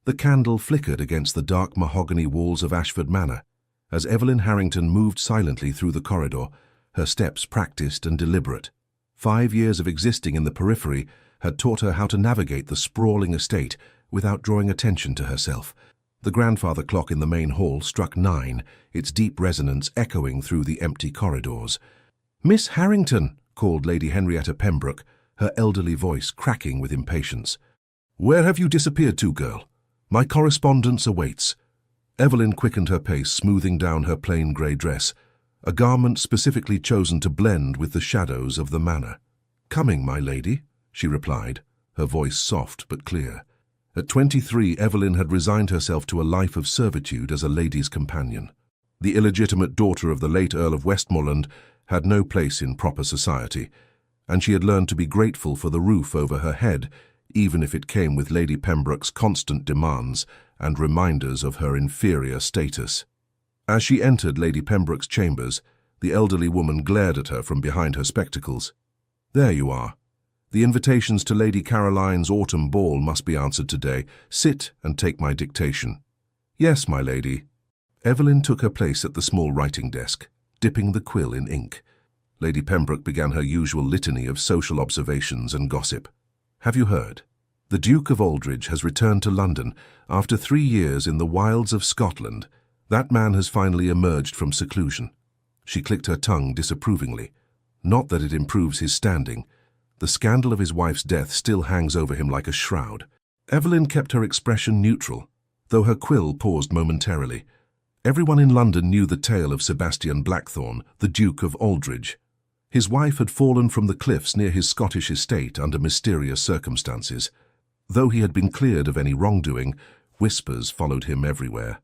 The candle flickered against the dark mahogany walls of Ashford Manor. As Evelyn Harrington moved silently through the corridor, her steps practiced and deliberate. 5 years of existing in the periphery had taught her how to navigate the sprawling estate without drawing attention to herself. The grandfather clock in the main hall struck 9, its deep resonance echoing through the empty corridors. "Miss Harrington," called Lady Henrietta Pembroke, her elderly voice cracking with impatience. "Where have you disappeared to, girl? My correspondence awaits." Evelyn quickened her pace, smoothing down her plain grey dress, a garment specifically chosen to blend with the shadows of the manor. "Coming, my lady," she replied, her voice soft but clear. At 23, Evelyn had resigned herself to a life of servitude as a lady's companion. The illegitimate daughter of the late Earl of Westmoreland had no place in proper society, and she had learned to be grateful for the roof over her head, even if it came with Lady Pembroke's constant demands and reminders of her inferior status. As she entered Lady Pembroke's chambers, the elderly woman glared at her from behind her spectacles. "There you are. The invitations to Lady Caroline's autumn ball must be answered today. Sit and take my dictation." "Yes, my lady." Evelyn took her place at the small writing desk, dipping the quill in ink. Lady Pembroke began her usual litany of social observations and gossip. "Have you heard? The Duke of Aldridge has returned to London after 3 years in the wilds of Scotland. That man has finally emerged from seclusion." She clicked her tongue disapprovingly. "Not that it improves his standing. The scandal of his wife's death still hangs over him like a shroud." Evelyn kept her expression neutral, though her quill paused momentarily. Everyone in London knew the tale of Sebastian Blackthorne, the Duke of Aldridge. His wife had fallen from the cliffs near his Scottish estate under mysterious circumstances. Though he had been cleared of any wrongdoing, whispers followed him everywhere.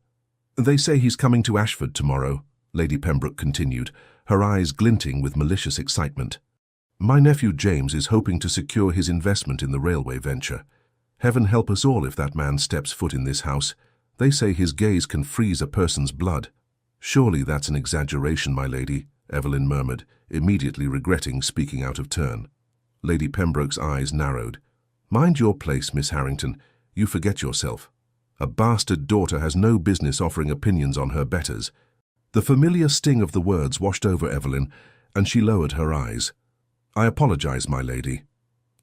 "They say he's coming to Ashford tomorrow," Lady Pembroke continued, her eyes glinting with malicious excitement. "My nephew James is hoping to secure his investment in the railway venture. Heaven help us all if that man steps foot in this house. They say his gaze can freeze a person's blood." "Surely that's an exaggeration, my lady," Evelyn murmured, immediately regretting speaking out of turn. Lady Pembroke's eyes narrowed. "Mind your place, Miss Harrington. You forget yourself. A bastard daughter has no business offering opinions on her betters." The familiar sting of the words washed over Evelyn, and she lowered her eyes. "I apologize, my lady."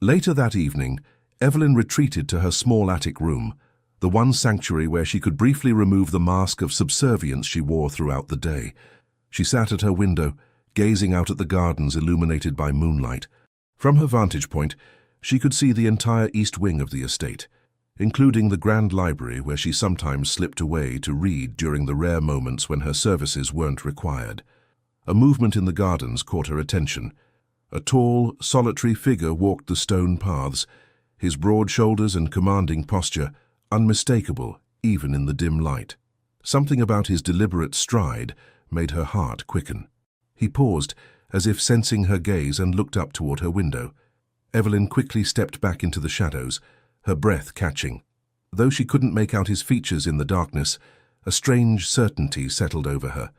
Later that evening, Evelyn retreated to her small attic room, the one sanctuary where she could briefly remove the mask of subservience she wore throughout the day. She sat at her window, gazing out at the gardens illuminated by moonlight. From her vantage point, she could see the entire east wing of the estate, including the grand library where she sometimes slipped away to read during the rare moments when her services weren't required. A movement in the gardens caught her attention. A tall, solitary figure walked the stone paths, his broad shoulders and commanding posture unmistakable even in the dim light. Something about his deliberate stride made her heart quicken. He paused, as if sensing her gaze, and looked up toward her window. Evelyn quickly stepped back into the shadows, her breath catching. Though she couldn't make out his features in the darkness, a strange certainty settled over her.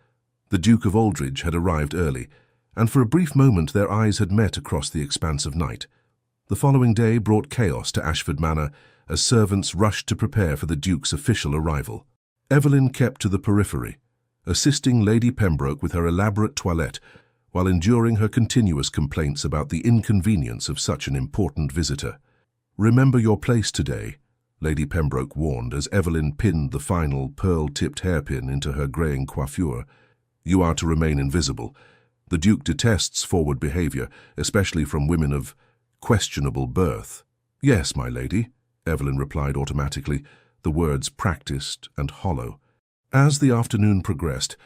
The Duke of Aldridge had arrived early, and for a brief moment their eyes had met across the expanse of night. The following day brought chaos to Ashford Manor as servants rushed to prepare for the Duke's official arrival. Evelyn kept to the periphery, assisting Lady Pembroke with her elaborate toilette while enduring her continuous complaints about the inconvenience of such an important visitor. "Remember your place today," Lady Pembroke warned as Evelyn pinned the final pearl-tipped hairpin into her greying coiffure. "You are to remain invisible. The Duke detests forward behaviour, especially from women of questionable birth." "Yes, my lady," Evelyn replied automatically, the words practiced and hollow. As the afternoon progressed,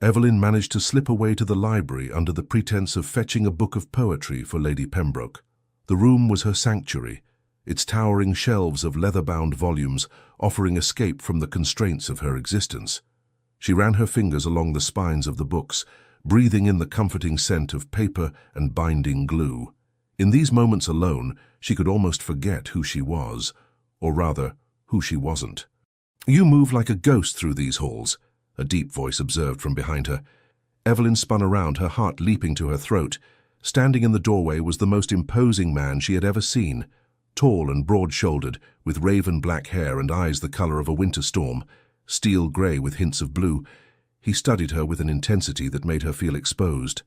Evelyn managed to slip away to the library under the pretense of fetching a book of poetry for Lady Pembroke. The room was her sanctuary, its towering shelves of leather-bound volumes offering escape from the constraints of her existence. She ran her fingers along the spines of the books, breathing in the comforting scent of paper and binding glue. In these moments alone, she could almost forget who she was, or rather, who she wasn't. "You move like a ghost through these halls," a deep voice observed from behind her. Evelyn spun around, her heart leaping to her throat. Standing in the doorway was the most imposing man she had ever seen, Tall and broad-shouldered, with raven black hair and eyes the color of a winter storm, steel grey with hints of blue, he studied her with an intensity that made her feel exposed.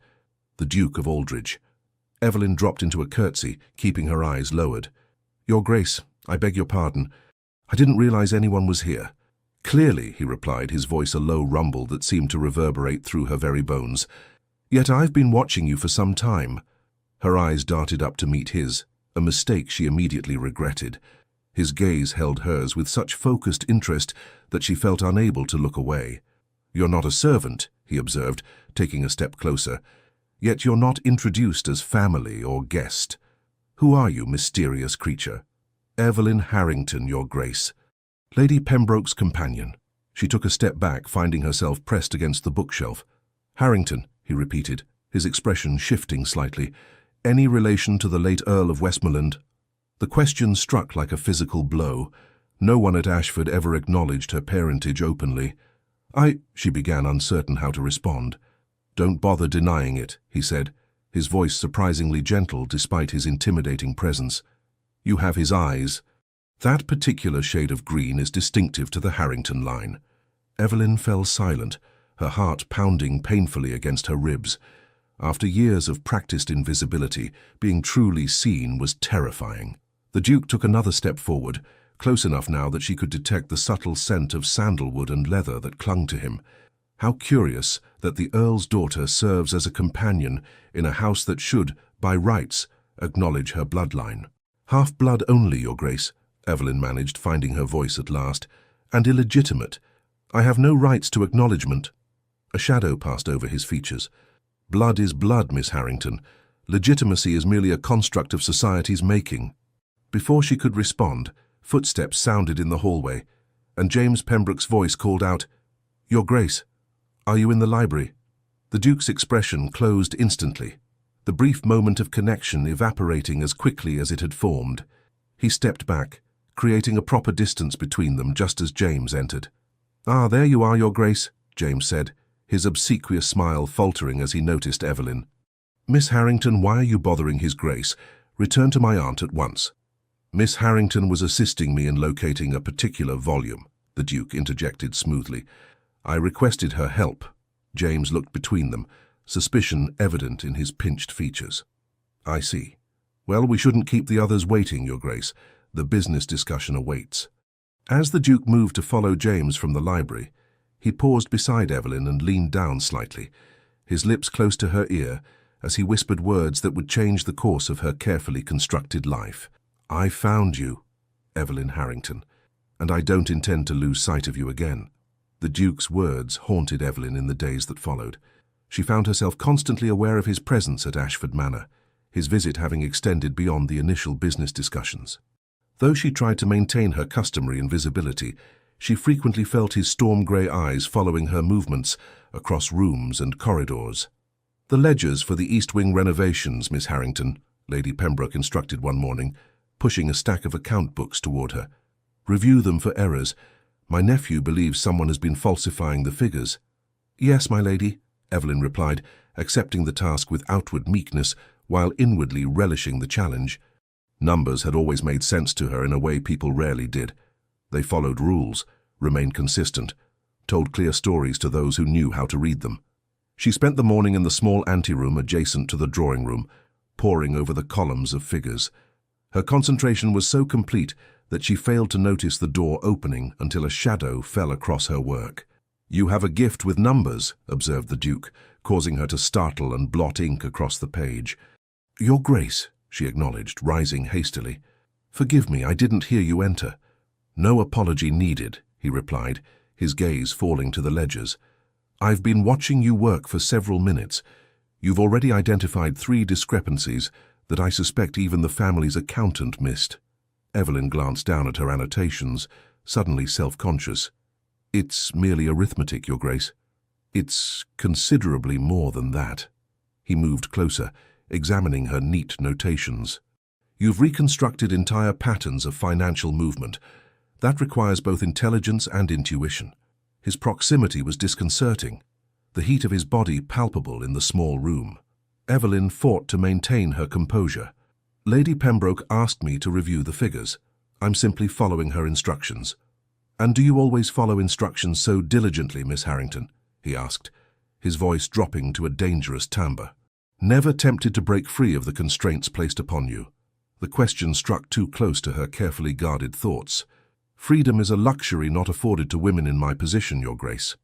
The Duke of Aldridge. Evelyn dropped into a curtsy, keeping her eyes lowered. "Your Grace, I beg your pardon. I didn't realize anyone was here." "Clearly," he replied, his voice a low rumble that seemed to reverberate through her very bones. "Yet I've been watching you for some time." Her eyes darted up to meet his, a mistake she immediately regretted. His gaze held hers with such focused interest that she felt unable to look away. "You're not a servant," he observed, taking a step closer. "Yet you're not introduced as family or guest. Who are you, mysterious creature?" "Evelyn Harrington, Your Grace. Lady Pembroke's companion." She took a step back, finding herself pressed against the bookshelf. "Harrington," he repeated, his expression shifting slightly. "Any relation to the late Earl of Westmoreland?" The question struck like a physical blow. No one at Ashford ever acknowledged her parentage openly. She began, uncertain how to respond. "Don't bother denying it," he said, his voice surprisingly gentle despite his intimidating presence. "You have his eyes. That particular shade of green is distinctive to the Harrington line." Evelyn fell silent, her heart pounding painfully against her ribs. After years of practiced invisibility, being truly seen was terrifying. The Duke took another step forward, close enough now that she could detect the subtle scent of sandalwood and leather that clung to him. How curious that the Earl's daughter serves as a companion in a house that should, by rights, acknowledge her bloodline. "Half-blood only, Your Grace," Evelyn managed, finding her voice at last, "and illegitimate. I have no rights to acknowledgement." A shadow passed over his features. "Blood is blood, Miss Harrington. Legitimacy is merely a construct of society's making." Before she could respond, footsteps sounded in the hallway, and James Pembroke's voice called out, "Your Grace, are you in the library?" The Duke's expression closed instantly, the brief moment of connection evaporating as quickly as it had formed. He stepped back, creating a proper distance between them just as James entered. "Ah, there you are, Your Grace," James said, his obsequious smile faltering as he noticed Evelyn. "Miss Harrington, why are you bothering His Grace? Return to my aunt at once." "Miss Harrington was assisting me in locating a particular volume," the Duke interjected smoothly. "I requested her help." James looked between them, suspicion evident in his pinched features. "I see. Well, we shouldn't keep the others waiting, Your Grace. The business discussion awaits." As the Duke moved to follow James from the library, he paused beside Evelyn and leaned down slightly, his lips close to her ear, as he whispered words that would change the course of her carefully constructed life. "I found you, Evelyn Harrington, and I don't intend to lose sight of you again." The Duke's words haunted Evelyn in the days that followed. She found herself constantly aware of his presence at Ashford Manor, his visit having extended beyond the initial business discussions. Though she tried to maintain her customary invisibility, she frequently felt his storm-grey eyes following her movements across rooms and corridors. "The ledgers for the East Wing renovations, Miss Harrington," Lady Pembroke instructed one morning, pushing a stack of account books toward her. "Review them for errors. My nephew believes someone has been falsifying the figures." "Yes, my lady," Evelyn replied, accepting the task with outward meekness while inwardly relishing the challenge. Numbers had always made sense to her in a way people rarely did. They followed rules, remained consistent, told clear stories to those who knew how to read them. She spent the morning in the small anteroom adjacent to the drawing room, poring over the columns of figures. Her concentration was so complete that she failed to notice the door opening until a shadow fell across her work. "You have a gift with numbers," observed the Duke, causing her to startle and blot ink across the page. "Your Grace," she acknowledged, rising hastily. "Forgive me, I didn't hear you enter." "No apology needed," he replied, his gaze falling to the ledgers. "I've been watching you work for several minutes. You've already identified 3 discrepancies that I suspect even the family's accountant missed." Evelyn glanced down at her annotations, suddenly self-conscious. "It's merely arithmetic, Your Grace." "It's considerably more than that." He moved closer, examining her neat notations. "You've reconstructed entire patterns of financial movement. That requires both intelligence and intuition." His proximity was disconcerting, the heat of his body palpable in the small room. Evelyn fought to maintain her composure. Lady Pembroke asked me to review the figures. I'm simply following her instructions. And do you always follow instructions so diligently, Miss Harrington? He asked, his voice dropping to a dangerous timbre. Never tempted to break free of the constraints placed upon you. The question struck too close to her carefully guarded thoughts. Freedom is a luxury not afforded to women in my position, Your Grace.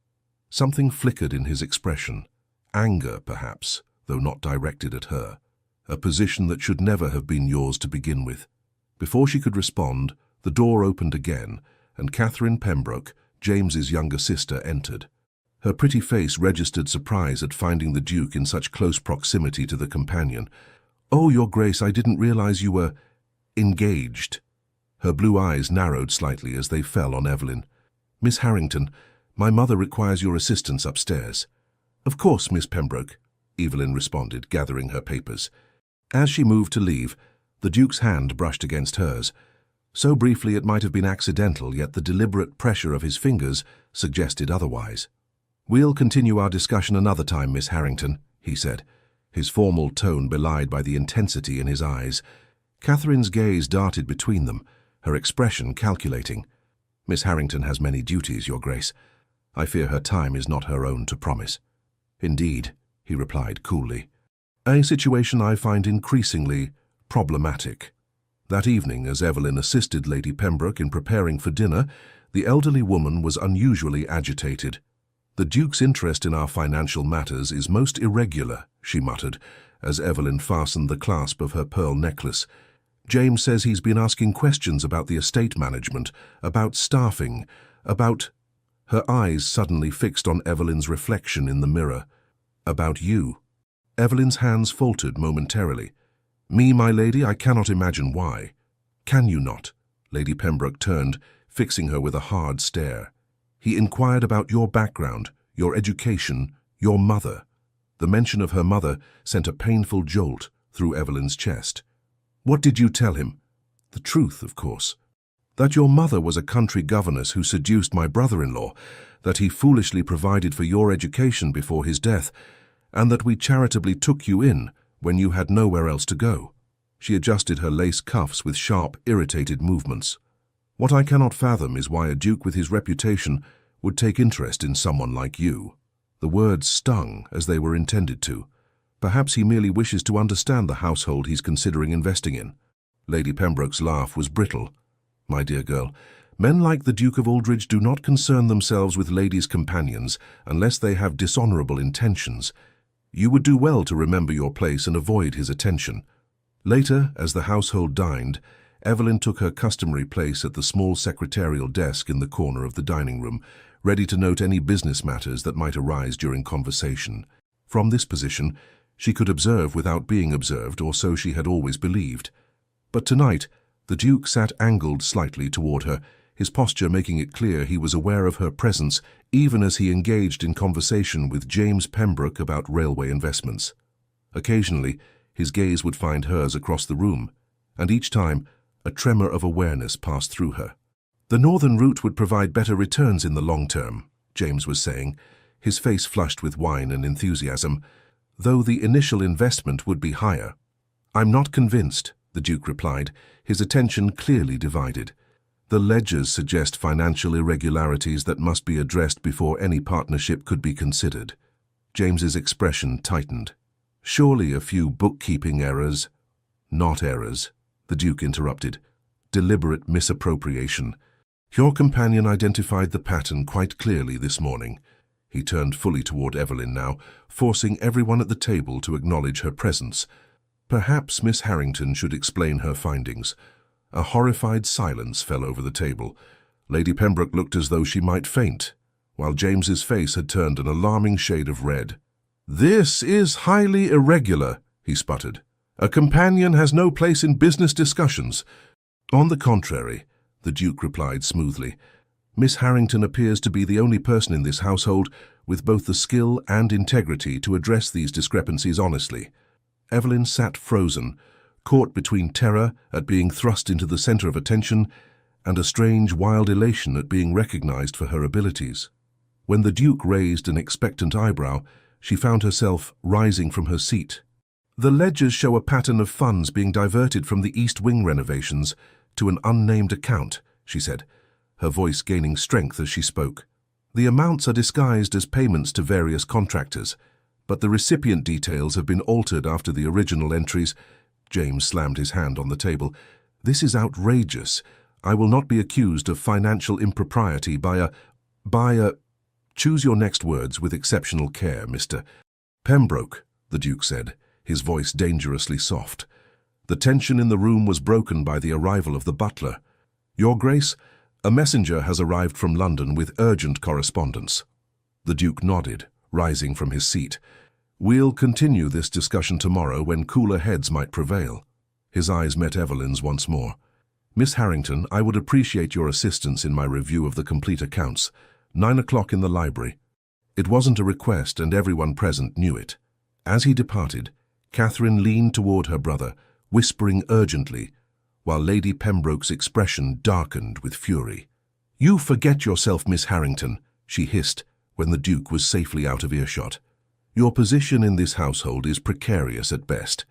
Something flickered in his expression. Anger, perhaps, though not directed at her. A position that should never have been yours to begin with. Before she could respond, the door opened again, and Catherine Pembroke, James's younger sister, entered. Her pretty face registered surprise at finding the Duke in such close proximity to the companion. "Oh, Your Grace, I didn't realize you were engaged." Her blue eyes narrowed slightly as they fell on Evelyn. "Miss Harrington, my mother requires your assistance upstairs." "Of course, Miss Pembroke," Evelyn responded, gathering her papers. As she moved to leave, the Duke's hand brushed against hers. So briefly it might have been accidental, yet the deliberate pressure of his fingers suggested otherwise. "We'll continue our discussion another time, Miss Harrington," he said, his formal tone belied by the intensity in his eyes. Catherine's gaze darted between them, her expression calculating. "Miss Harrington has many duties, Your Grace. I fear her time is not her own to promise." "Indeed," he replied coolly. "A situation I find increasingly problematic." That evening, as Evelyn assisted Lady Pembroke in preparing for dinner, the elderly woman was unusually agitated. "The Duke's interest in our financial matters is most irregular," she muttered, as Evelyn fastened the clasp of her pearl necklace. "James says he's been asking questions about the estate management, about staffing, about—" Her eyes suddenly fixed on Evelyn's reflection in the mirror. "About you." Evelyn's hands faltered momentarily. "Me, my lady, I cannot imagine why." "Can you not?" Lady Pembroke turned, fixing her with a hard stare. "He inquired about your background, your education, your mother." The mention of her mother sent a painful jolt through Evelyn's chest. "What did you tell him?" "The truth, of course. That your mother was a country governess who seduced my brother-in-law, that he foolishly provided for your education before his death, and that we charitably took you in when you had nowhere else to go." She adjusted her lace cuffs with sharp, irritated movements. "What I cannot fathom is why a duke with his reputation would take interest in someone like you." The words stung as they were intended to. Perhaps he merely wishes to understand the household he's considering investing in. Lady Pembroke's laugh was brittle. "My dear girl, men like the Duke of Aldridge do not concern themselves with ladies' companions unless they have dishonorable intentions. You would do well to remember your place and avoid his attention." Later, as the household dined, Evelyn took her customary place at the small secretarial desk in the corner of the dining room, ready to note any business matters that might arise during conversation. From this position, she could observe without being observed, or so she had always believed. But tonight, the Duke sat angled slightly toward her, his posture making it clear he was aware of her presence even as he engaged in conversation with James Pembroke about railway investments. Occasionally, his gaze would find hers across the room, and each time, a tremor of awareness passed through her. "The northern route would provide better returns in the long term," James was saying, his face flushed with wine and enthusiasm, "though the initial investment would be higher." "I'm not convinced," the Duke replied, his attention clearly divided. "The ledgers suggest financial irregularities that must be addressed before any partnership could be considered." James's expression tightened. "Surely a few bookkeeping errors—" "Not errors," the Duke interrupted. "Deliberate misappropriation. Your companion identified the pattern quite clearly this morning." He turned fully toward Evelyn now, forcing everyone at the table to acknowledge her presence. Perhaps Miss Harrington should explain her findings. A horrified silence fell over the table. Lady Pembroke looked as though she might faint, while James's face had turned an alarming shade of red. "This is highly irregular," he sputtered. "A companion has no place in business discussions." "On the contrary," the Duke replied smoothly, "Miss Harrington appears to be the only person in this household with both the skill and integrity to address these discrepancies honestly." Evelyn sat frozen, caught between terror at being thrust into the center of attention and a strange, wild elation at being recognized for her abilities. When the Duke raised an expectant eyebrow, she found herself rising from her seat. The ledgers show a pattern of funds being diverted from the East Wing renovations to an unnamed account, she said, her voice gaining strength as she spoke. The amounts are disguised as payments to various contractors, but the recipient details have been altered after the original entries. James slammed his hand on the table. This is outrageous. I will not be accused of financial impropriety by a... Choose your next words with exceptional care, Mr. Pembroke, the Duke said, his voice dangerously soft. The tension in the room was broken by the arrival of the butler. Your Grace, a messenger has arrived from London with urgent correspondence. The Duke nodded, rising from his seat. We'll continue this discussion tomorrow when cooler heads might prevail. His eyes met Evelyn's once more. Miss Harrington, I would appreciate your assistance in my review of the complete accounts. 9 o'clock in the library. It wasn't a request, and everyone present knew it. As he departed, Catherine leaned toward her brother, whispering urgently, while Lady Pembroke's expression darkened with fury. You forget yourself, Miss Harrington, she hissed when the Duke was safely out of earshot. Your position in this household is precarious at best.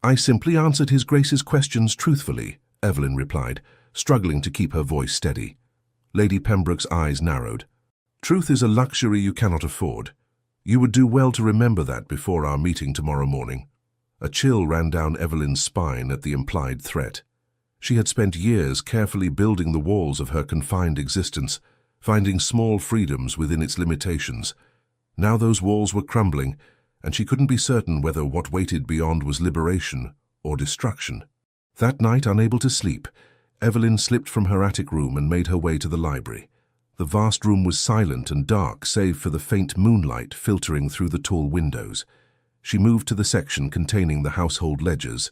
I simply answered His Grace's questions truthfully, Evelyn replied, struggling to keep her voice steady. Lady Pembroke's eyes narrowed. Truth is a luxury you cannot afford. You would do well to remember that before our meeting tomorrow morning. A chill ran down Evelyn's spine at the implied threat. She had spent years carefully building the walls of her confined existence, finding small freedoms within its limitations. Now those walls were crumbling, and she couldn't be certain whether what waited beyond was liberation or destruction. That night, unable to sleep, Evelyn slipped from her attic room and made her way to the library. The vast room was silent and dark, save for the faint moonlight filtering through the tall windows. She moved to the section containing the household ledgers,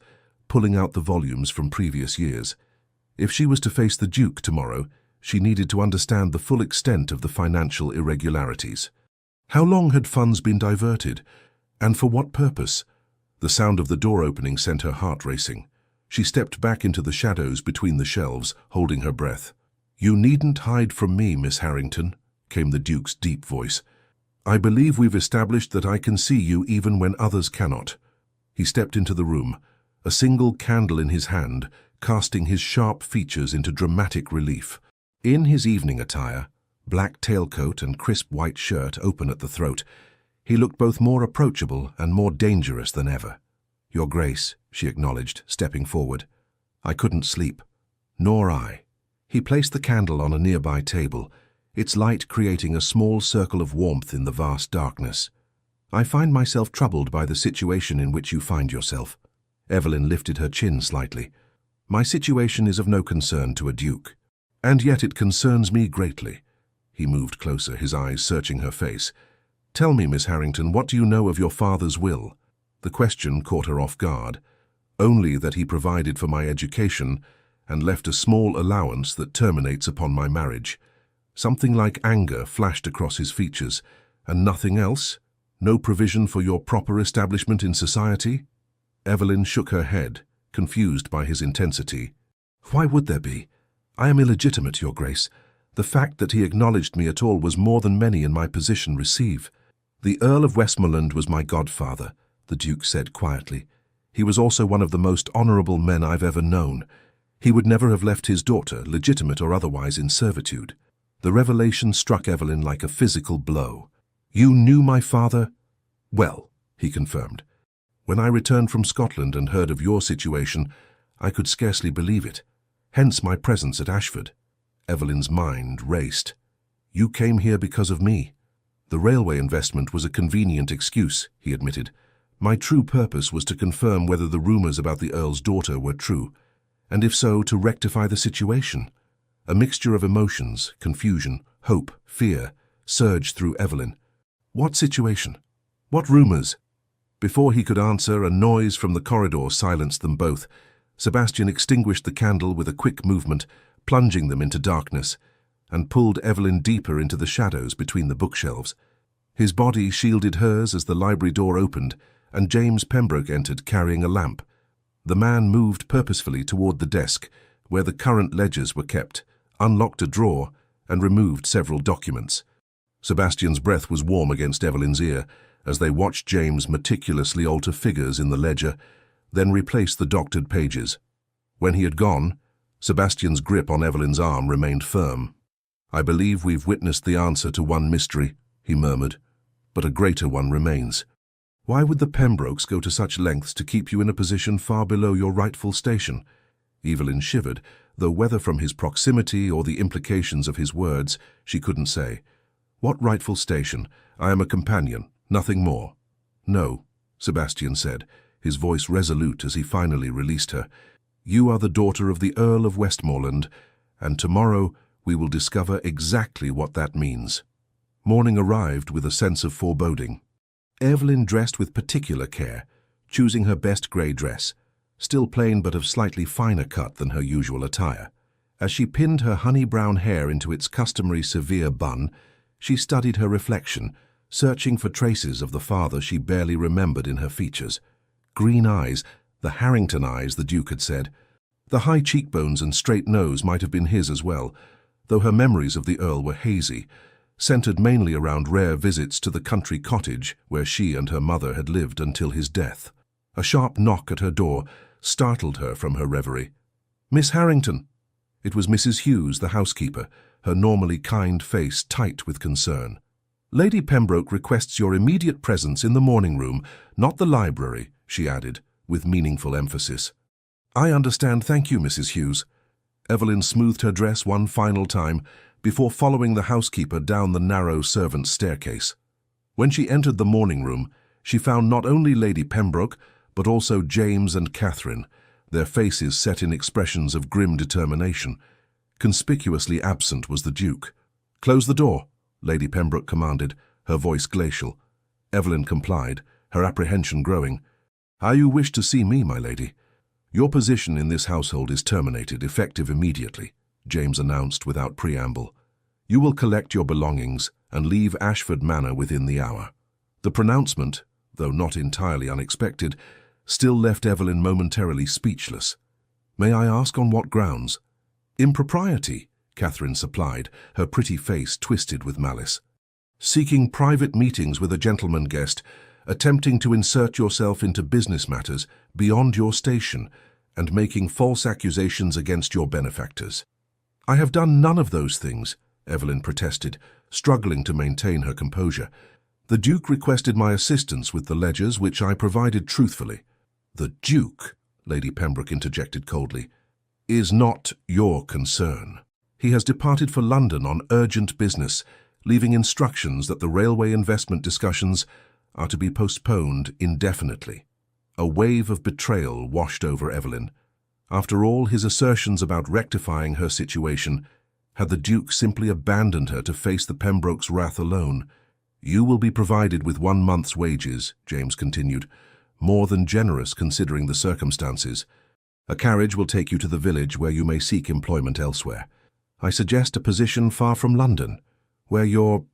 pulling out the volumes from previous years. If she was to face the Duke tomorrow, she needed to understand the full extent of the financial irregularities. How long had funds been diverted, and for what purpose? The sound of the door opening sent her heart racing. She stepped back into the shadows between the shelves, holding her breath. You needn't hide from me, Miss Harrington, came the Duke's deep voice. I believe we've established that I can see you even when others cannot. He stepped into the room, a single candle in his hand, casting his sharp features into dramatic relief. In his evening attire, black tailcoat and crisp white shirt open at the throat, he looked both more approachable and more dangerous than ever. Your Grace, she acknowledged, stepping forward. I couldn't sleep. Nor I. He placed the candle on a nearby table, its light creating a small circle of warmth in the vast darkness. I find myself troubled by the situation in which you find yourself. Evelyn lifted her chin slightly. My situation is of no concern to a duke, and yet it concerns me greatly. He moved closer, his eyes searching her face. Tell me, Miss Harrington, what do you know of your father's will? The question caught her off guard. Only that he provided for my education and left a small allowance that terminates upon my marriage. Something like anger flashed across his features. And nothing else? No provision for your proper establishment in society? Evelyn shook her head, confused by his intensity. Why would there be? I am illegitimate, Your Grace. The fact that he acknowledged me at all was more than many in my position receive. The Earl of Westmoreland was my godfather, the Duke said quietly. He was also one of the most honourable men I've ever known. He would never have left his daughter, legitimate or otherwise, in servitude. The revelation struck Evelyn like a physical blow. You knew my father? Well, he confirmed. When I returned from Scotland and heard of your situation, I could scarcely believe it. Hence my presence at Ashford. Evelyn's mind raced. You came here because of me. The railway investment was a convenient excuse, he admitted. My true purpose was to confirm whether the rumours about the Earl's daughter were true, and if so, to rectify the situation. A mixture of emotions, confusion, hope, fear, surged through Evelyn. What situation? What rumours? Before he could answer, a noise from the corridor silenced them both. Sebastian extinguished the candle with a quick movement, plunging them into darkness, and pulled Evelyn deeper into the shadows between the bookshelves. His body shielded hers as the library door opened, and James Pembroke entered carrying a lamp. The man moved purposefully toward the desk, where the current ledgers were kept, unlocked a drawer, and removed several documents. Sebastian's breath was warm against Evelyn's ear, as they watched James meticulously alter figures in the ledger, then replace the doctored pages. When he had gone, Sebastian's grip on Evelyn's arm remained firm. "I believe we've witnessed the answer to one mystery," he murmured, "but a greater one remains. Why would the Pembrokes go to such lengths to keep you in a position far below your rightful station?" Evelyn shivered, though whether from his proximity or the implications of his words, she couldn't say. "What rightful station? I am a companion, nothing more." "No," Sebastian said, his voice resolute as he finally released her. "You are the daughter of the Earl of Westmoreland, and tomorrow we will discover exactly what that means." Morning arrived with a sense of foreboding. Evelyn dressed with particular care, choosing her best grey dress, still plain but of slightly finer cut than her usual attire. As she pinned her honey-brown hair into its customary severe bun, she studied her reflection, searching for traces of the father she barely remembered in her features. Green eyes, the Harrington eyes, the Duke had said. The high cheekbones and straight nose might have been his as well, though her memories of the Earl were hazy, centered mainly around rare visits to the country cottage where she and her mother had lived until his death. A sharp knock at her door startled her from her reverie. "Miss Harrington!" It was Mrs. Hughes, the housekeeper, her normally kind face tight with concern. "Lady Pembroke requests your immediate presence in the morning room, not the library," she added, with meaningful emphasis. "I understand, thank you, Mrs. Hughes." Evelyn smoothed her dress one final time before following the housekeeper down the narrow servants' staircase. When she entered the morning room, she found not only Lady Pembroke, but also James and Catherine, their faces set in expressions of grim determination. Conspicuously absent was the Duke. "Close the door," Lady Pembroke commanded, her voice glacial. Evelyn complied, her apprehension growing. "You wish to see me, my lady?" "Your position in this household is terminated, effective immediately," James announced without preamble. "You will collect your belongings and leave Ashford Manor within the hour." The pronouncement, though not entirely unexpected, still left Evelyn momentarily speechless. "May I ask on what grounds?" "Impropriety," Catherine supplied, her pretty face twisted with malice. "Seeking private meetings with a gentleman guest, attempting to insert yourself into business matters beyond your station, and making false accusations against your benefactors." "I have done none of those things," Evelyn protested, struggling to maintain her composure. "The Duke requested my assistance with the ledgers, which I provided truthfully." "The Duke," Lady Pembroke interjected coldly, "is not your concern. He has departed for London on urgent business, leaving instructions that the railway investment discussions are to be postponed indefinitely." A wave of betrayal washed over Evelyn. After all his assertions about rectifying her situation, had the Duke simply abandoned her to face the Pembrokes' wrath alone? "You will be provided with 1 month's wages," James continued, "more than generous considering the circumstances. A carriage will take you to the village where you may seek employment elsewhere. I suggest a position far from London, where your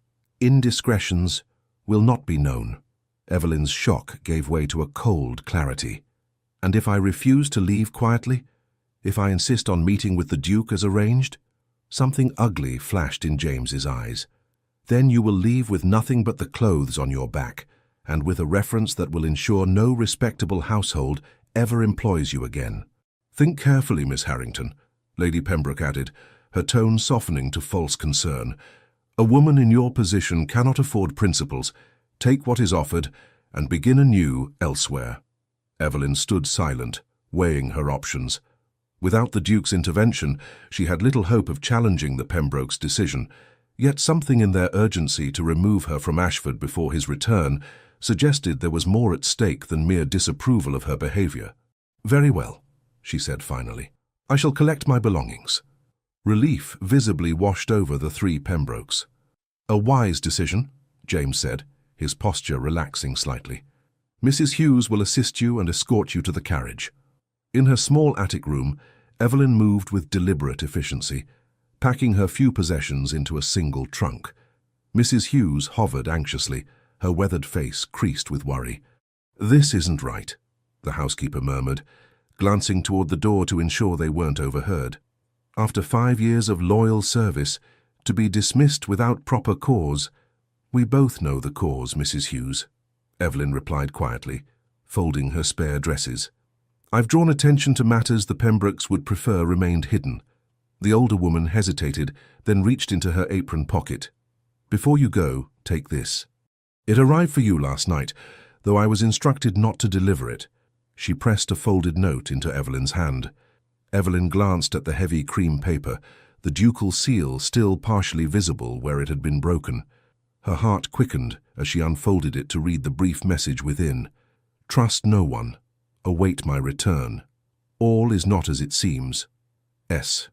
indiscretions will not be known." Evelyn's shock gave way to a cold clarity. "And if I refuse to leave quietly? If I insist on meeting with the Duke as arranged?" Something ugly flashed in James's eyes. "Then you will leave with nothing but the clothes on your back, and with a reference that will ensure no respectable household ever employs you again." "Think carefully, Miss Harrington," Lady Pembroke added, her tone softening to false concern. "A woman in your position cannot afford principles. Take what is offered and begin anew elsewhere." Evelyn stood silent, weighing her options. Without the Duke's intervention, she had little hope of challenging the Pembrokes' decision, yet something in their urgency to remove her from Ashford before his return suggested there was more at stake than mere disapproval of her behavior. "Very well," she said finally. "I shall collect my belongings." Relief visibly washed over the three Pembrokes. "A wise decision," James said, his posture relaxing slightly. "Mrs. Hughes will assist you and escort you to the carriage." In her small attic room, Evelyn moved with deliberate efficiency, packing her few possessions into a single trunk. Mrs. Hughes hovered anxiously, her weathered face creased with worry. "This isn't right," the housekeeper murmured, glancing toward the door to ensure they weren't overheard. "After 5 years of loyal service, to be dismissed without proper cause. We both know the cause, Mrs. Hughes." Evelyn replied quietly, folding her spare dresses. "I've drawn attention to matters the Pembrokes would prefer remained hidden." The older woman hesitated, then reached into her apron pocket. "Before you go, take this. It arrived for you last night, though I was instructed not to deliver it." She pressed a folded note into Evelyn's hand. Evelyn glanced at the heavy cream paper, the ducal seal still partially visible where it had been broken. Her heart quickened as she unfolded it to read the brief message within. "Trust no one. Await my return. All is not as it seems. S."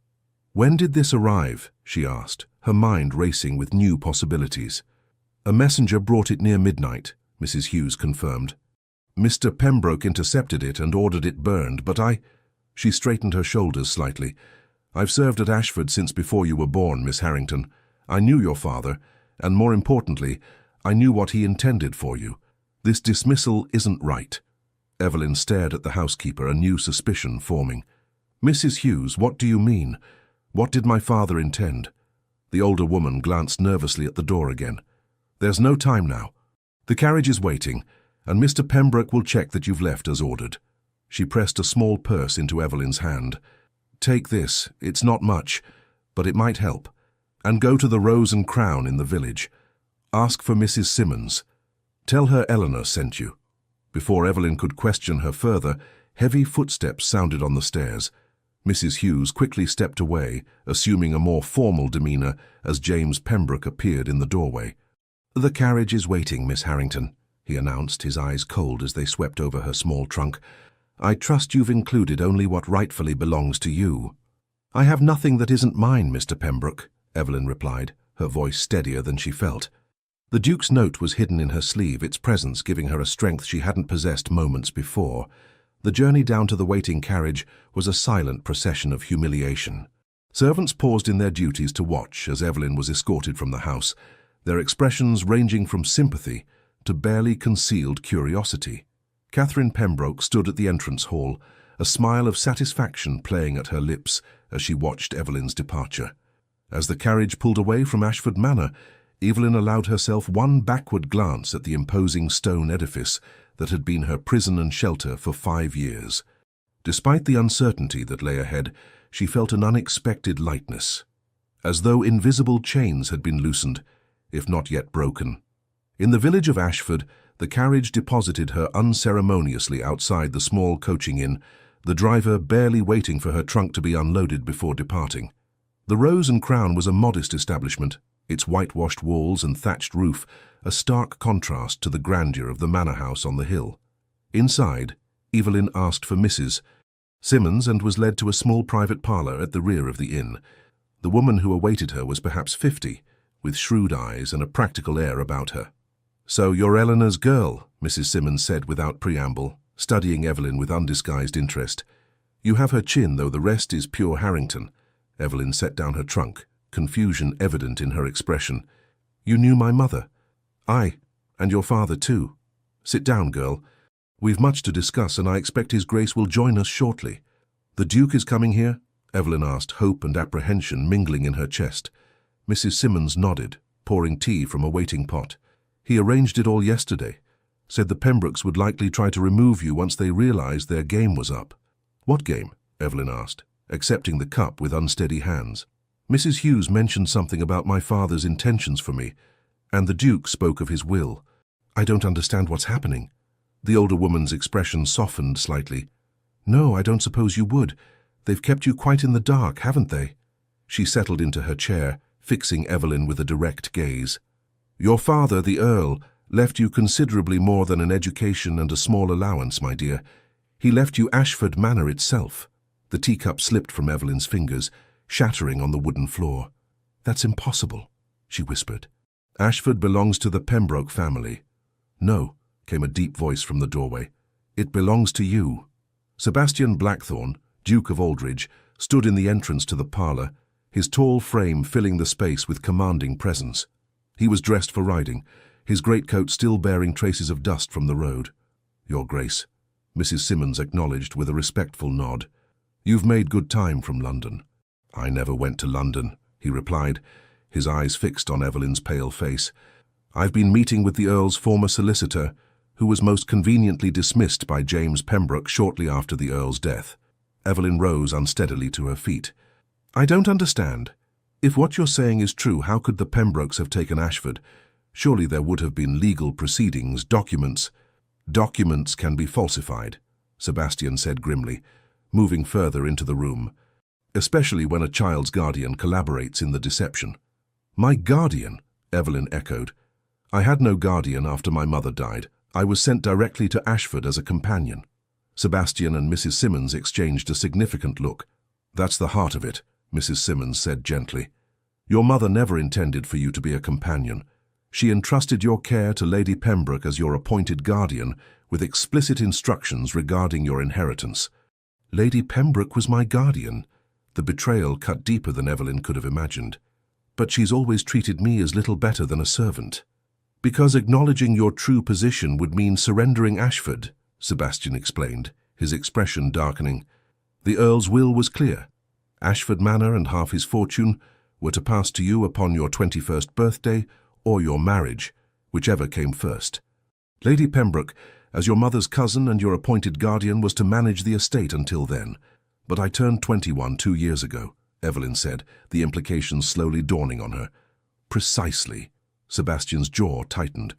"When did this arrive?" she asked, her mind racing with new possibilities. "A messenger brought it near midnight," Mrs. Hughes confirmed. "Mr. Pembroke intercepted it and ordered it burned, but She straightened her shoulders slightly. "I've served at Ashford since before you were born, Miss Harrington. I knew your father, and more importantly, I knew what he intended for you. This dismissal isn't right." Evelyn stared at the housekeeper, a new suspicion forming. "Mrs. Hughes, what do you mean? What did my father intend?" The older woman glanced nervously at the door again. "There's no time now. The carriage is waiting, and Mr. Pembroke will check that you've left as ordered." She pressed a small purse into Evelyn's hand. "Take this. It's not much, but it might help. And go to the Rose and Crown in the village. Ask for Mrs. Simmons. Tell her Eleanor sent you." Before Evelyn could question her further, heavy footsteps sounded on the stairs. Mrs. Hughes quickly stepped away, assuming a more formal demeanor as James Pembroke appeared in the doorway. "The carriage is waiting, Miss Harrington," he announced, his eyes cold as they swept over her small trunk. "I trust you've included only what rightfully belongs to you." "I have nothing that isn't mine, Mr. Pembroke," Evelyn replied, her voice steadier than she felt. The Duke's note was hidden in her sleeve, its presence giving her a strength she hadn't possessed moments before. The journey down to the waiting carriage was a silent procession of humiliation. Servants paused in their duties to watch as Evelyn was escorted from the house, their expressions ranging from sympathy to barely concealed curiosity. Catherine Pembroke stood at the entrance hall, a smile of satisfaction playing at her lips as she watched Evelyn's departure. As the carriage pulled away from Ashford Manor, Evelyn allowed herself one backward glance at the imposing stone edifice that had been her prison and shelter for 5 years. Despite the uncertainty that lay ahead, she felt an unexpected lightness, as though invisible chains had been loosened, if not yet broken. In the village of Ashford, the carriage deposited her unceremoniously outside the small coaching inn, the driver barely waiting for her trunk to be unloaded before departing. The Rose and Crown was a modest establishment, its whitewashed walls and thatched roof a stark contrast to the grandeur of the manor house on the hill. Inside, Evelyn asked for Mrs. Simmons and was led to a small private parlour at the rear of the inn. The woman who awaited her was perhaps 50, with shrewd eyes and a practical air about her. "So you're Eleanor's girl," Mrs. Simmons said without preamble, studying Evelyn with undisguised interest. "You have her chin, though the rest is pure Harrington." Evelyn set down her trunk, confusion evident in her expression. "You knew my mother?" "Aye, and your father too. Sit down, girl. We've much to discuss, and I expect His Grace will join us shortly." "The Duke is coming here?" Evelyn asked, hope and apprehension mingling in her chest. Mrs. Simmons nodded, pouring tea from a waiting pot. "He arranged it all yesterday. Said the Pembrokes would likely try to remove you once they realized their game was up." "What game?" Evelyn asked, accepting the cup with unsteady hands. "Mrs. Hughes mentioned something about my father's intentions for me, and the Duke spoke of his will. I don't understand what's happening." The older woman's expression softened slightly. "No, I don't suppose you would. They've kept you quite in the dark, haven't they?" She settled into her chair, fixing Evelyn with a direct gaze. "Your father, the Earl, left you considerably more than an education and a small allowance, my dear. He left you Ashford Manor itself." The teacup slipped from Evelyn's fingers, shattering on the wooden floor. "That's impossible," she whispered. "Ashford belongs to the Pembroke family." "No," came a deep voice from the doorway. "It belongs to you." Sebastian Blackthorne, Duke of Aldridge, stood in the entrance to the parlour, his tall frame filling the space with commanding presence. He was dressed for riding, his greatcoat still bearing traces of dust from the road. "Your Grace," Mrs. Simmons acknowledged with a respectful nod. "You've made good time from London." "I never went to London," he replied, his eyes fixed on Evelyn's pale face. "I've been meeting with the Earl's former solicitor, who was most conveniently dismissed by James Pembroke shortly after the Earl's death. Evelyn rose unsteadily to her feet. "I don't understand. If what you're saying is true, how could the Pembrokes have taken Ashford? Surely there would have been legal proceedings, documents." "Documents can be falsified," Sebastian said grimly, moving further into the room, "especially when a child's guardian collaborates in the deception." "My guardian?" Evelyn echoed. "I had no guardian after my mother died. I was sent directly to Ashford as a companion." Sebastian and Mrs. Simmons exchanged a significant look. "That's the heart of it," Mrs. Simmons said gently. "Your mother never intended for you to be a companion. She entrusted your care to Lady Pembroke as your appointed guardian, with explicit instructions regarding your inheritance." "Lady Pembroke was my guardian." The betrayal cut deeper than Evelyn could have imagined. "But she's always treated me as little better than a servant." "Because acknowledging your true position would mean surrendering Ashford," Sebastian explained, his expression darkening. "The Earl's will was clear. Ashford Manor and half his fortune were to pass to you upon your 21st birthday or your marriage, whichever came first. Lady Pembroke, as your mother's cousin and your appointed guardian, was to manage the estate until then. But I turned 21 2 years ago," Evelyn said, the implications slowly dawning on her. "Precisely." Sebastian's jaw tightened.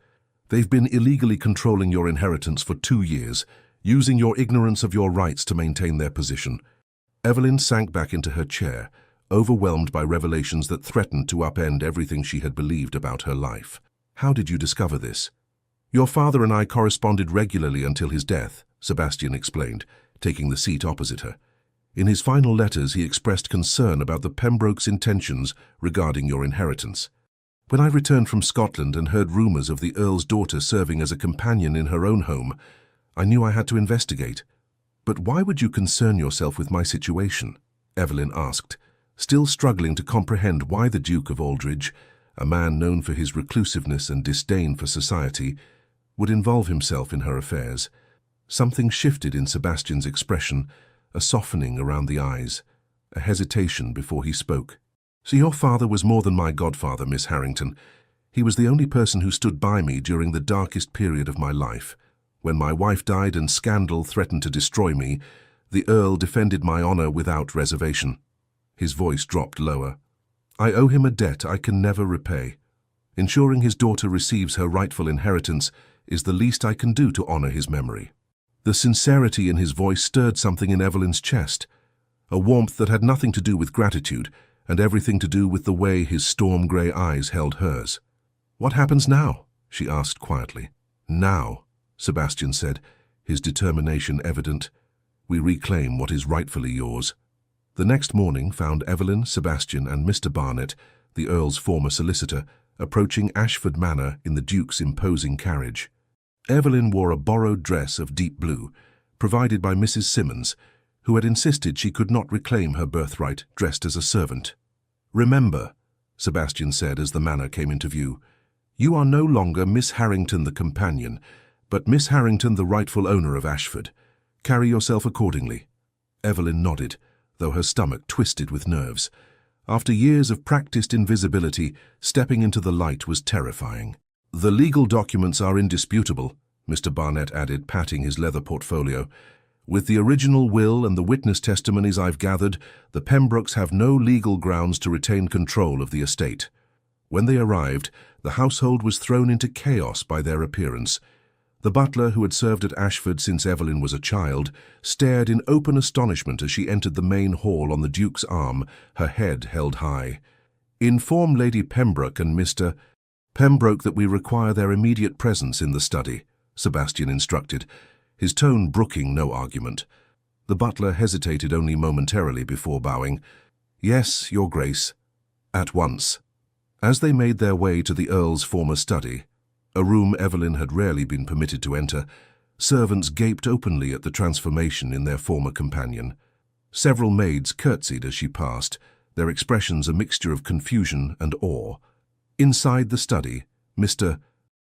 "They've been illegally controlling your inheritance for 2 years, using your ignorance of your rights to maintain their position." Evelyn sank back into her chair, overwhelmed by revelations that threatened to upend everything she had believed about her life. "How did you discover this?" "Your father and I corresponded regularly until his death," Sebastian explained, taking the seat opposite her. "In his final letters, he expressed concern about the Pembrokes' intentions regarding your inheritance. When I returned from Scotland and heard rumours of the Earl's daughter serving as a companion in her own home, I knew I had to investigate." "But why would you concern yourself with my situation?" Evelyn asked, still struggling to comprehend why the Duke of Aldridge, a man known for his reclusiveness and disdain for society, would involve himself in her affairs. Something shifted in Sebastian's expression, a softening around the eyes, a hesitation before he spoke. "So your father was more than my godfather, Miss Harrington. He was the only person who stood by me during the darkest period of my life. When my wife died and scandal threatened to destroy me, the Earl defended my honor without reservation." His voice dropped lower. "I owe him a debt I can never repay. Ensuring his daughter receives her rightful inheritance is the least I can do to honor his memory." The sincerity in his voice stirred something in Evelyn's chest, a warmth that had nothing to do with gratitude and everything to do with the way his storm-grey eyes held hers. "What happens now?" she asked quietly. "Now," Sebastian said, his determination evident, "we reclaim what is rightfully yours." The next morning found Evelyn, Sebastian and Mr. Barnet, the Earl's former solicitor, approaching Ashford Manor in the Duke's imposing carriage. Evelyn wore a borrowed dress of deep blue, provided by Mrs. Simmons, who had insisted she could not reclaim her birthright dressed as a servant. "Remember," Sebastian said as the manor came into view, "you are no longer Miss Harrington the companion, but Miss Harrington the rightful owner of Ashford. Carry yourself accordingly." Evelyn nodded, though her stomach twisted with nerves. After years of practiced invisibility, stepping into the light was terrifying. "The legal documents are indisputable," Mr. Barnet added, patting his leather portfolio. "With the original will and the witness testimonies I've gathered, the Pembrokes have no legal grounds to retain control of the estate." When they arrived, the household was thrown into chaos by their appearance. The butler, who had served at Ashford since Evelyn was a child, stared in open astonishment as she entered the main hall on the Duke's arm, her head held high. "Inform Lady Pembroke and Mr. Pembroke that we require their immediate presence in the study," Sebastian instructed, his tone brooking no argument. The butler hesitated only momentarily before bowing. "Yes, Your Grace." "At once." As they made their way to the Earl's former study, a room Evelyn had rarely been permitted to enter, servants gaped openly at the transformation in their former companion. Several maids curtsied as she passed, their expressions a mixture of confusion and awe. Inside the study, Mr.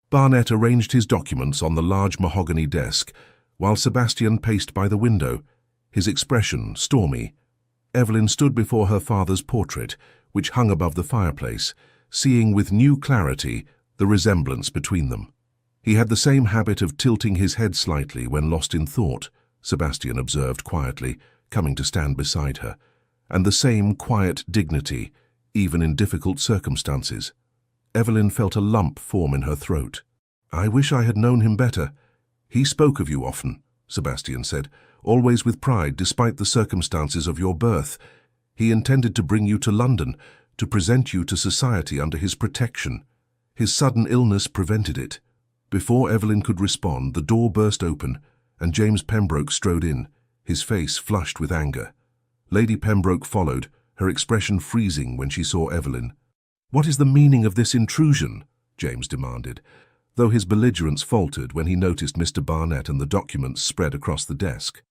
Barnet arranged his documents on the large mahogany desk, while Sebastian paced by the window, his expression stormy. Evelyn stood before her father's portrait, which hung above the fireplace, seeing with new clarity the resemblance between them. He had the same habit of tilting his head slightly when lost in thought, Sebastian observed quietly, coming to stand beside her, and the same quiet dignity, even in difficult circumstances. Evelyn felt a lump form in her throat. "I wish I had known him better. He spoke of you often," Sebastian said, "always with pride despite the circumstances of your birth. He intended to bring you to London, to present you to society under his protection. His sudden illness prevented it." Before Evelyn could respond, the door burst open, and James Pembroke strode in, his face flushed with anger. Lady Pembroke followed, her expression freezing when she saw Evelyn. "What is the meaning of this intrusion?" James demanded, though his belligerence faltered when he noticed Mr. Barnett and the documents spread across the desk.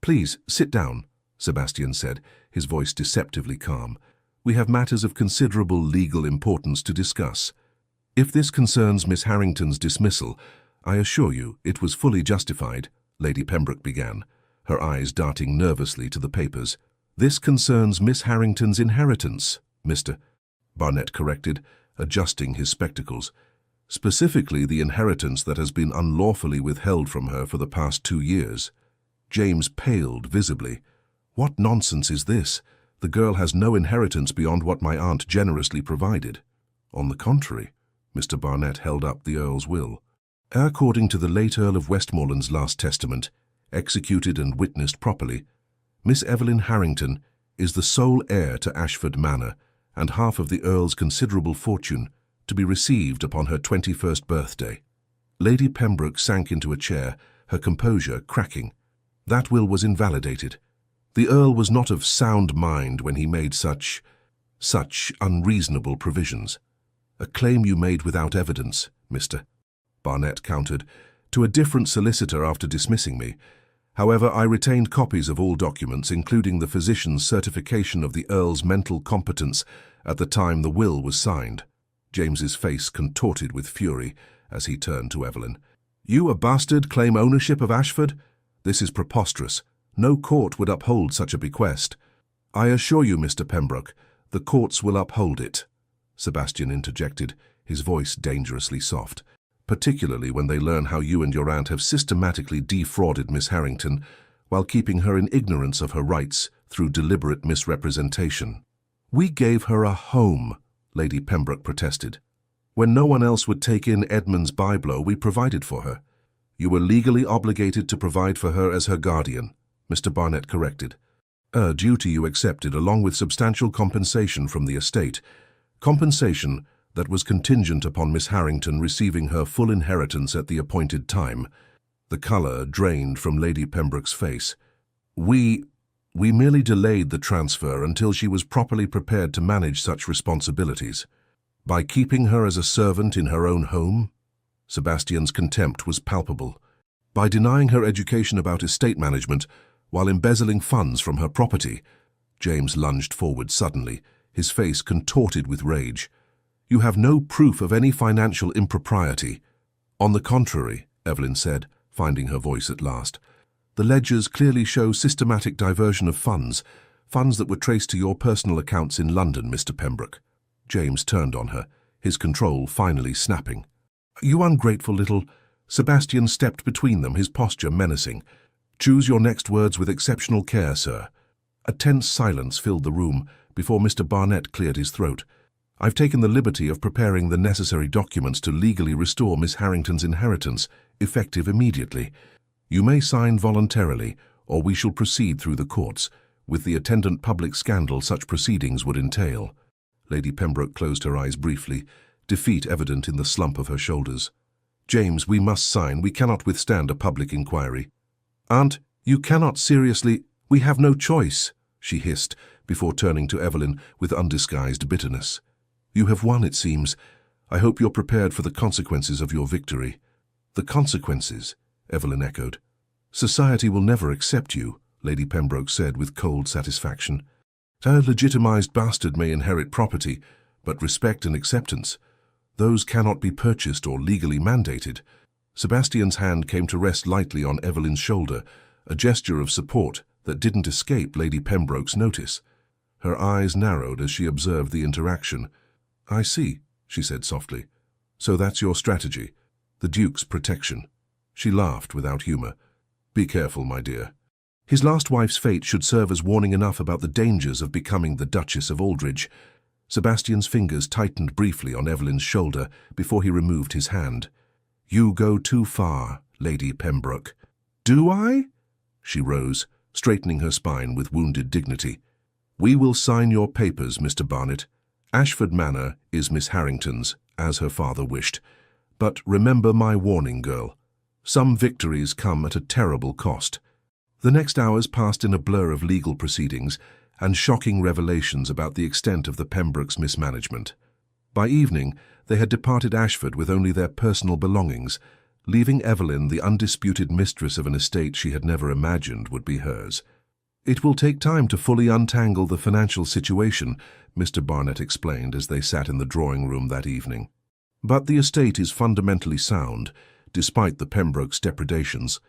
"Please, sit down," Sebastian said, his voice deceptively calm. "We have matters of considerable legal importance to discuss. If this concerns Miss Harrington's dismissal, I assure you it was fully justified," Lady Pembroke began, her eyes darting nervously to the papers. "This concerns Miss Harrington's inheritance," Mr. Barnett corrected, adjusting his spectacles. "Specifically the inheritance that has been unlawfully withheld from her for the past 2 years. James paled visibly. "What nonsense is this? The girl has no inheritance beyond what my aunt generously provided." "On the contrary," Mr. Barnett held up the Earl's will. "According to the late Earl of Westmoreland's last testament, executed and witnessed properly, Miss Evelyn Harrington is the sole heir to Ashford Manor and half of the Earl's considerable fortune, to be received upon her 21st birthday." Lady Pembroke sank into a chair, her composure cracking. "That will was invalidated. The Earl was not of sound mind when he made such unreasonable provisions." "A claim you made without evidence, Mr. Barnett countered, "to a different solicitor after dismissing me. However, I retained copies of all documents, including the physician's certification of the Earl's mental competence at the time the will was signed." James's face contorted with fury as he turned to Evelyn. "You, a bastard, claim ownership of Ashford? This is preposterous. No court would uphold such a bequest." "I assure you, Mr. Pembroke, the courts will uphold it," Sebastian interjected, his voice dangerously soft, "particularly when they learn how you and your aunt have systematically defrauded Miss Harrington while keeping her in ignorance of her rights through deliberate misrepresentation." "We gave her a home," Lady Pembroke protested. "When no one else would take in Edmund's byblow, we provided for her." "You were legally obligated to provide for her as her guardian," Mr. Barnett corrected. "A duty you accepted along with substantial compensation from the estate. Compensation that was contingent upon Miss Harrington receiving her full inheritance at the appointed time." The colour drained from Lady Pembroke's face. We merely delayed the transfer until she was properly prepared to manage such responsibilities." "By keeping her as a servant in her own home?" Sebastian's contempt was palpable. "By denying her education about estate management while embezzling funds from her property?" James lunged forward suddenly, his face contorted with rage. "You have no proof of any financial impropriety." "On the contrary," Evelyn said, finding her voice at last. "The ledgers clearly show systematic diversion of funds that were traced to your personal accounts in London, Mr. Pembroke." James turned on her, his control finally snapping. "You ungrateful little—" Sebastian stepped between them, his posture menacing. "Choose your next words with exceptional care, sir." A tense silence filled the room before Mr. Barnett cleared his throat. "I've taken the liberty of preparing the necessary documents to legally restore Miss Harrington's inheritance, effective immediately. You may sign voluntarily, or we shall proceed through the courts, with the attendant public scandal such proceedings would entail." Lady Pembroke closed her eyes briefly, defeat evident in the slump of her shoulders. "James, we must sign. We cannot withstand a public inquiry." "Aunt, you cannot seriously—" "We have no choice," she hissed, before turning to Evelyn with undisguised bitterness. "You have won, it seems. I hope you're prepared for the consequences of your victory." "The consequences?" Evelyn echoed. "Society will never accept you," Lady Pembroke said with cold satisfaction. "A legitimized bastard may inherit property, but respect and acceptance, those cannot be purchased or legally mandated." Sebastian's hand came to rest lightly on Evelyn's shoulder, a gesture of support that didn't escape Lady Pembroke's notice. Her eyes narrowed as she observed the interaction. "I see," she said softly. "So that's your strategy. The Duke's protection. She laughed without humor. Be careful, my dear. His last wife's fate should serve as warning enough about the dangers of becoming the Duchess of Aldridge. Sebastian's fingers tightened briefly on Evelyn's shoulder before he removed his hand. You go too far, Lady Pembroke. Do I? She rose, straightening her spine with wounded dignity. We will sign your papers, Mr. Barnet. Ashford Manor is Miss Harrington's, as her father wished. But remember my warning, girl. Some victories come at a terrible cost. The next hours passed in a blur of legal proceedings and shocking revelations about the extent of the Pembrokes' mismanagement. By evening, they had departed Ashford with only their personal belongings, leaving Evelyn the undisputed mistress of an estate she had never imagined would be hers. It will take time to fully untangle the financial situation, Mr. Barnet explained as they sat in the drawing-room that evening. But the estate is fundamentally sound, despite the Pembrokes' depredations.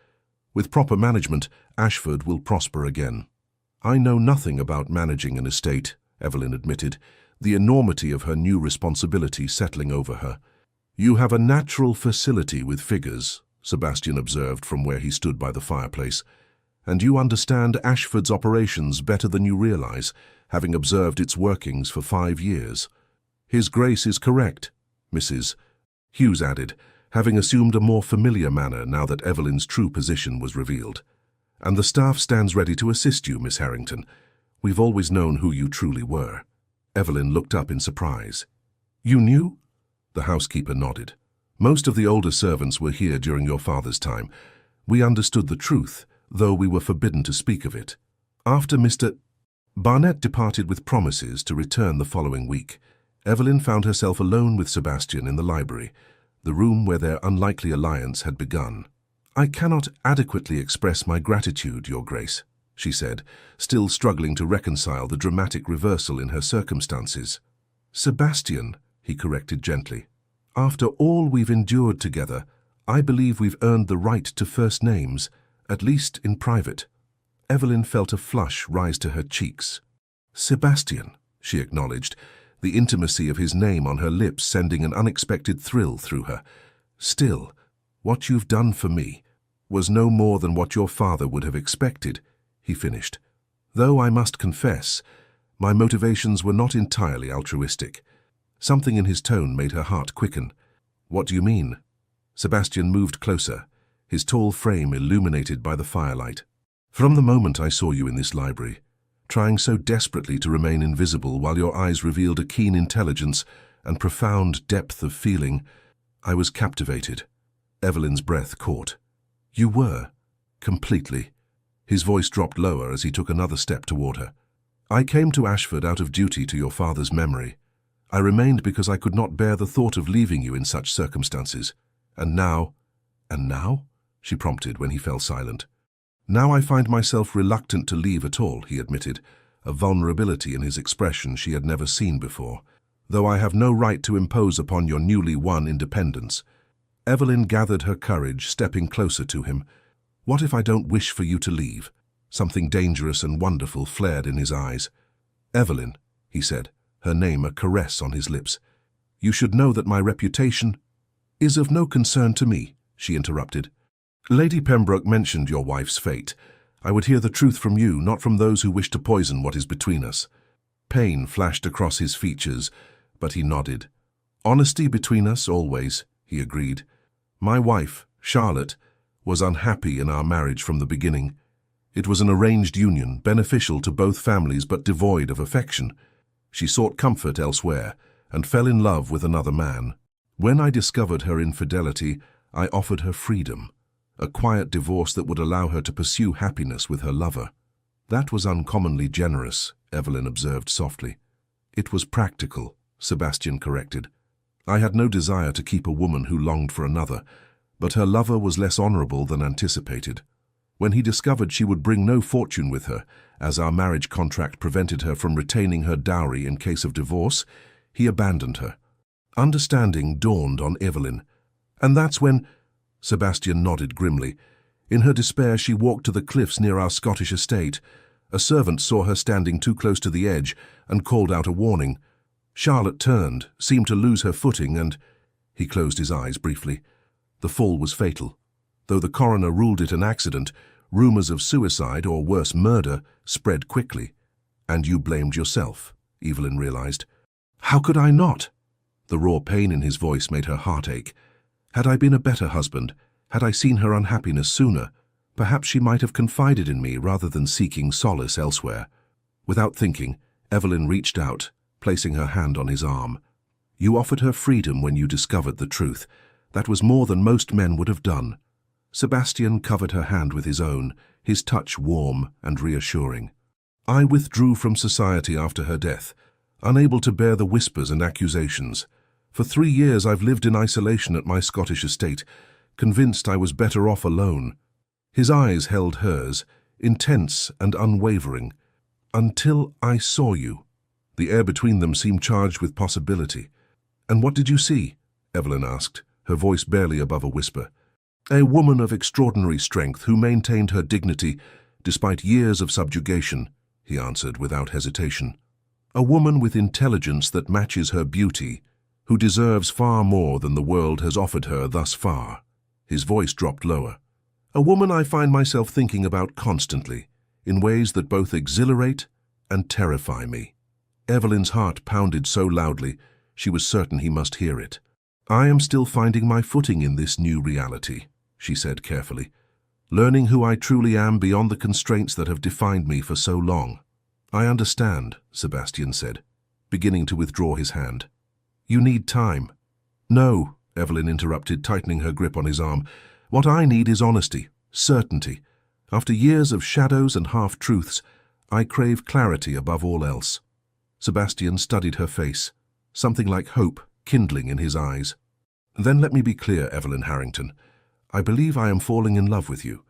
With proper management, Ashford will prosper again. I know nothing about managing an estate, Evelyn admitted, the enormity of her new responsibility settling over her. You have a natural facility with figures, Sebastian observed from where he stood by the fireplace, and you understand Ashford's operations better than you realize, having observed its workings for 5 years. His Grace is correct, Mrs. Hughes added, having assumed a more familiar manner now that Evelyn's true position was revealed. And the staff stands ready to assist you, Miss Harrington. We've always known who you truly were. Evelyn looked up in surprise. You knew? The housekeeper nodded. Most of the older servants were here during your father's time. We understood the truth, though we were forbidden to speak of it. After Mr. Barnet departed with promises to return the following week, Evelyn found herself alone with Sebastian in the library, the room where their unlikely alliance had begun. I cannot adequately express my gratitude, Your Grace, she said, still struggling to reconcile the dramatic reversal in her circumstances. Sebastian, he corrected gently. After all we've endured together, I believe we've earned the right to first names, at least in private. Evelyn felt a flush rise to her cheeks. Sebastian, she acknowledged, the intimacy of his name on her lips sending an unexpected thrill through her. Still, what you've done for me was no more than what your father would have expected, he finished. Though I must confess, my motivations were not entirely altruistic. Something in his tone made her heart quicken. What do you mean? Sebastian moved closer, his tall frame illuminated by the firelight. From the moment I saw you in this library, trying so desperately to remain invisible while your eyes revealed a keen intelligence and profound depth of feeling, I was captivated. Evelyn's breath caught. You were, completely. His voice dropped lower as he took another step toward her. I came to Ashford out of duty to your father's memory. I remained because I could not bear the thought of leaving you in such circumstances. And now? And now? She prompted when he fell silent. Now I find myself reluctant to leave at all, he admitted, a vulnerability in his expression she had never seen before. Though I have no right to impose upon your newly won independence. Evelyn gathered her courage, stepping closer to him. What if I don't wish for you to leave? Something dangerous and wonderful flared in his eyes. Evelyn, he said, her name a caress on his lips. You should know that my reputation is of no concern to me, she interrupted. Lady Pembroke mentioned your wife's fate. I would hear the truth from you, not from those who wish to poison what is between us. Pain flashed across his features, but he nodded. Honesty between us, always, he agreed. My wife, Charlotte, was unhappy in our marriage from the beginning. It was an arranged union, beneficial to both families but devoid of affection. She sought comfort elsewhere and fell in love with another man. When I discovered her infidelity, I offered her freedom, a quiet divorce that would allow her to pursue happiness with her lover. That was uncommonly generous, Evelyn observed softly. It was practical, Sebastian corrected. I had no desire to keep a woman who longed for another, but her lover was less honorable than anticipated. When he discovered she would bring no fortune with her, as our marriage contract prevented her from retaining her dowry in case of divorce, he abandoned her. Understanding dawned on Evelyn. And that's when... Sebastian nodded grimly. In her despair, she walked to the cliffs near our Scottish estate. A servant saw her standing too close to the edge and called out a warning. Charlotte turned, seemed to lose her footing, and... He closed his eyes briefly. The fall was fatal. Though the coroner ruled it an accident, rumors of suicide or worse murder spread quickly. And you blamed yourself, Evelyn realized. How could I not? The raw pain in his voice made her heart ache. Had I been a better husband, had I seen her unhappiness sooner, perhaps she might have confided in me rather than seeking solace elsewhere. Without thinking, Evelyn reached out, placing her hand on his arm. You offered her freedom when you discovered the truth. That was more than most men would have done. Sebastian covered her hand with his own, his touch warm and reassuring. I withdrew from society after her death, unable to bear the whispers and accusations. For 3 years I've lived in isolation at my Scottish estate, convinced I was better off alone. His eyes held hers, intense and unwavering. Until I saw you. The air between them seemed charged with possibility. And what did you see? Evelyn asked, her voice barely above a whisper. A woman of extraordinary strength who maintained her dignity despite years of subjugation, he answered without hesitation. A woman with intelligence that matches her beauty, who deserves far more than the world has offered her thus far. His voice dropped lower. A woman I find myself thinking about constantly, in ways that both exhilarate and terrify me. Evelyn's heart pounded so loudly, she was certain he must hear it. I am still finding my footing in this new reality, she said carefully, learning who I truly am beyond the constraints that have defined me for so long. I understand, Sebastian said, beginning to withdraw his hand. You need time. No, Evelyn interrupted, tightening her grip on his arm. What I need is honesty, certainty. After years of shadows and half-truths, I crave clarity above all else. Sebastian studied her face, something like hope kindling in his eyes. Then let me be clear, Evelyn Harrington. I believe I am falling in love with you,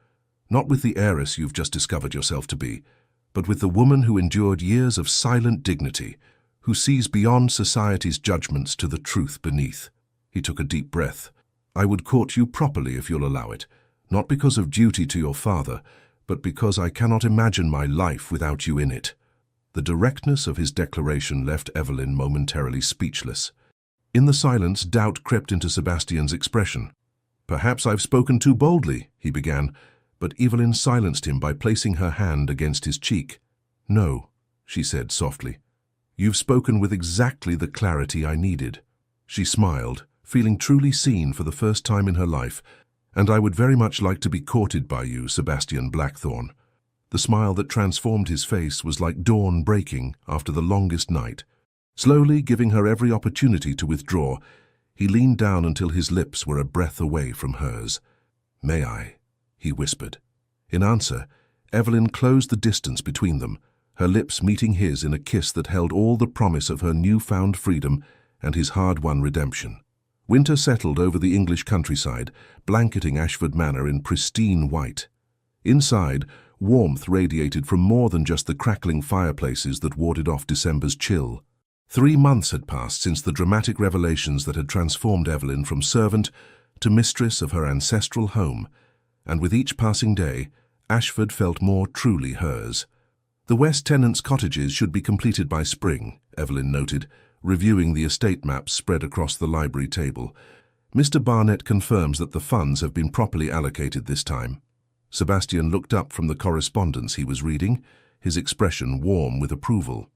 not with the heiress you've just discovered yourself to be, but with the woman who endured years of silent dignity, who sees beyond society's judgments to the truth beneath. He took a deep breath. I would court you properly if you'll allow it, not because of duty to your father, but because I cannot imagine my life without you in it. The directness of his declaration left Evelyn momentarily speechless. In the silence, doubt crept into Sebastian's expression. Perhaps I've spoken too boldly, he began, but Evelyn silenced him by placing her hand against his cheek. No, she said softly. You've spoken with exactly the clarity I needed. She smiled, feeling truly seen for the first time in her life, and I would very much like to be courted by you, Sebastian Blackthorne. The smile that transformed his face was like dawn breaking after the longest night. Slowly, giving her every opportunity to withdraw, he leaned down until his lips were a breath away from hers. May I? He whispered. In answer, Evelyn closed the distance between them, her lips meeting his in a kiss that held all the promise of her newfound freedom and his hard-won redemption. Winter settled over the English countryside, blanketing Ashford Manor in pristine white. Inside, warmth radiated from more than just the crackling fireplaces that warded off December's chill. 3 months had passed since the dramatic revelations that had transformed Evelyn from servant to mistress of her ancestral home, and with each passing day, Ashford felt more truly hers. The West tenants' cottages should be completed by spring, Evelyn noted, reviewing the estate maps spread across the library table. Mr. Barnett confirms that the funds have been properly allocated this time. Sebastian looked up from the correspondence he was reading, his expression warm with approval.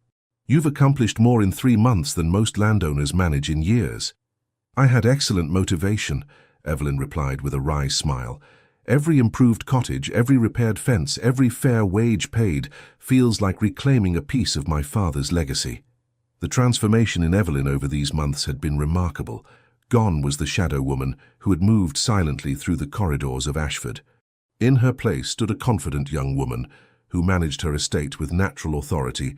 You've accomplished more in 3 months than most landowners manage in years. I had excellent motivation, Evelyn replied with a wry smile. Every improved cottage, every repaired fence, every fair wage paid feels like reclaiming a piece of my father's legacy. The transformation in Evelyn over these months had been remarkable. Gone was the shadow woman who had moved silently through the corridors of Ashford. In her place stood a confident young woman who managed her estate with natural authority,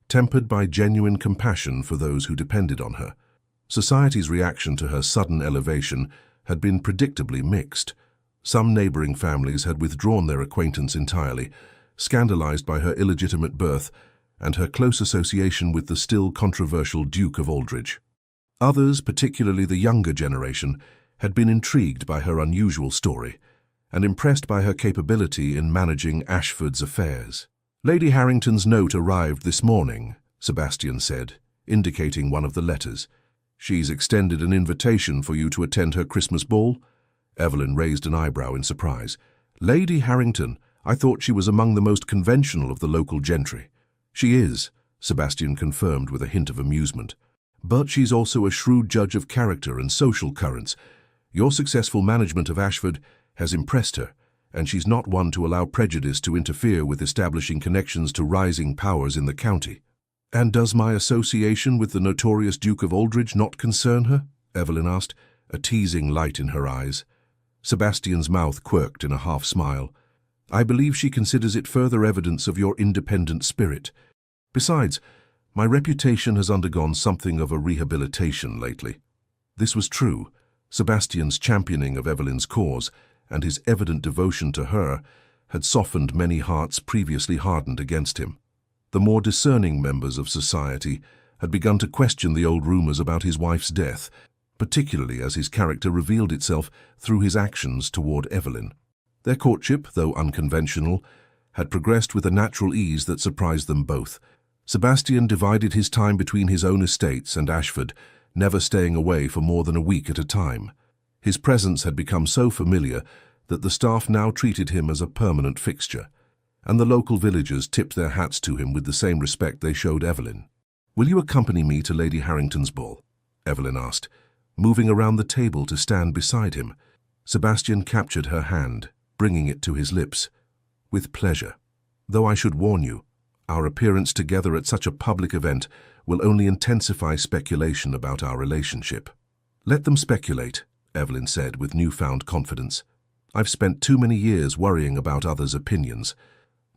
tempered by genuine compassion for those who depended on her. Society's reaction to her sudden elevation had been predictably mixed. Some neighboring families had withdrawn their acquaintance entirely, scandalized by her illegitimate birth and her close association with the still controversial Duke of Aldridge. Others, particularly the younger generation, had been intrigued by her unusual story and impressed by her capability in managing Ashford's affairs. Lady Harrington's note arrived this morning, Sebastian said, indicating one of the letters. She's extended an invitation for you to attend her Christmas ball. Evelyn raised an eyebrow in surprise. Lady Harrington, I thought she was among the most conventional of the local gentry. She is, Sebastian confirmed with a hint of amusement. But she's also a shrewd judge of character and social currents. Your successful management of Ashford has impressed her, and she's not one to allow prejudice to interfere with establishing connections to rising powers in the county. And does my association with the notorious Duke of Aldridge not concern her? Evelyn asked, a teasing light in her eyes. Sebastian's mouth quirked in a half-smile. I believe she considers it further evidence of your independent spirit. Besides, my reputation has undergone something of a rehabilitation lately. This was true. Sebastian's championing of Evelyn's cause and his evident devotion to her had softened many hearts previously hardened against him. The more discerning members of society had begun to question the old rumors about his wife's death, particularly as his character revealed itself through his actions toward Evelyn. Their courtship, though unconventional, had progressed with a natural ease that surprised them both. Sebastian divided his time between his own estates and Ashford, never staying away for more than a week at a time. His presence had become so familiar that the staff now treated him as a permanent fixture, and the local villagers tipped their hats to him with the same respect they showed Evelyn. Will you accompany me to Lady Harrington's ball? Evelyn asked, moving around the table to stand beside him. Sebastian captured her hand, bringing it to his lips. With pleasure. Though I should warn you, our appearance together at such a public event will only intensify speculation about our relationship. Let them speculate, Evelyn said with newfound confidence. I've spent too many years worrying about others' opinions.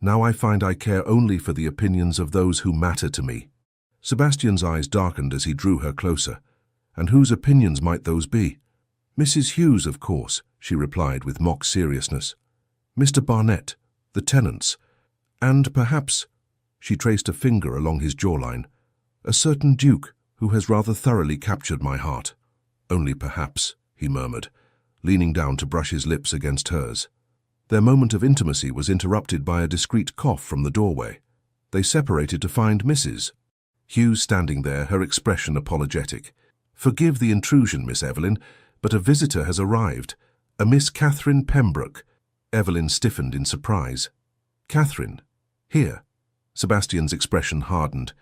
Now I find I care only for the opinions of those who matter to me. Sebastian's eyes darkened as he drew her closer. And whose opinions might those be? Mrs. Hughes, of course, she replied with mock seriousness. Mr. Barnett, the tenants, and perhaps, she traced a finger along his jawline, a certain duke who has rather thoroughly captured my heart. Only perhaps, he murmured, leaning down to brush his lips against hers. Their moment of intimacy was interrupted by a discreet cough from the doorway. They separated to find Mrs. Hughes standing there, her expression apologetic. Forgive the intrusion, Miss Evelyn, but a visitor has arrived, a Miss Catherine Pembroke. Evelyn stiffened in surprise. Catherine? Here. Sebastian's expression hardened.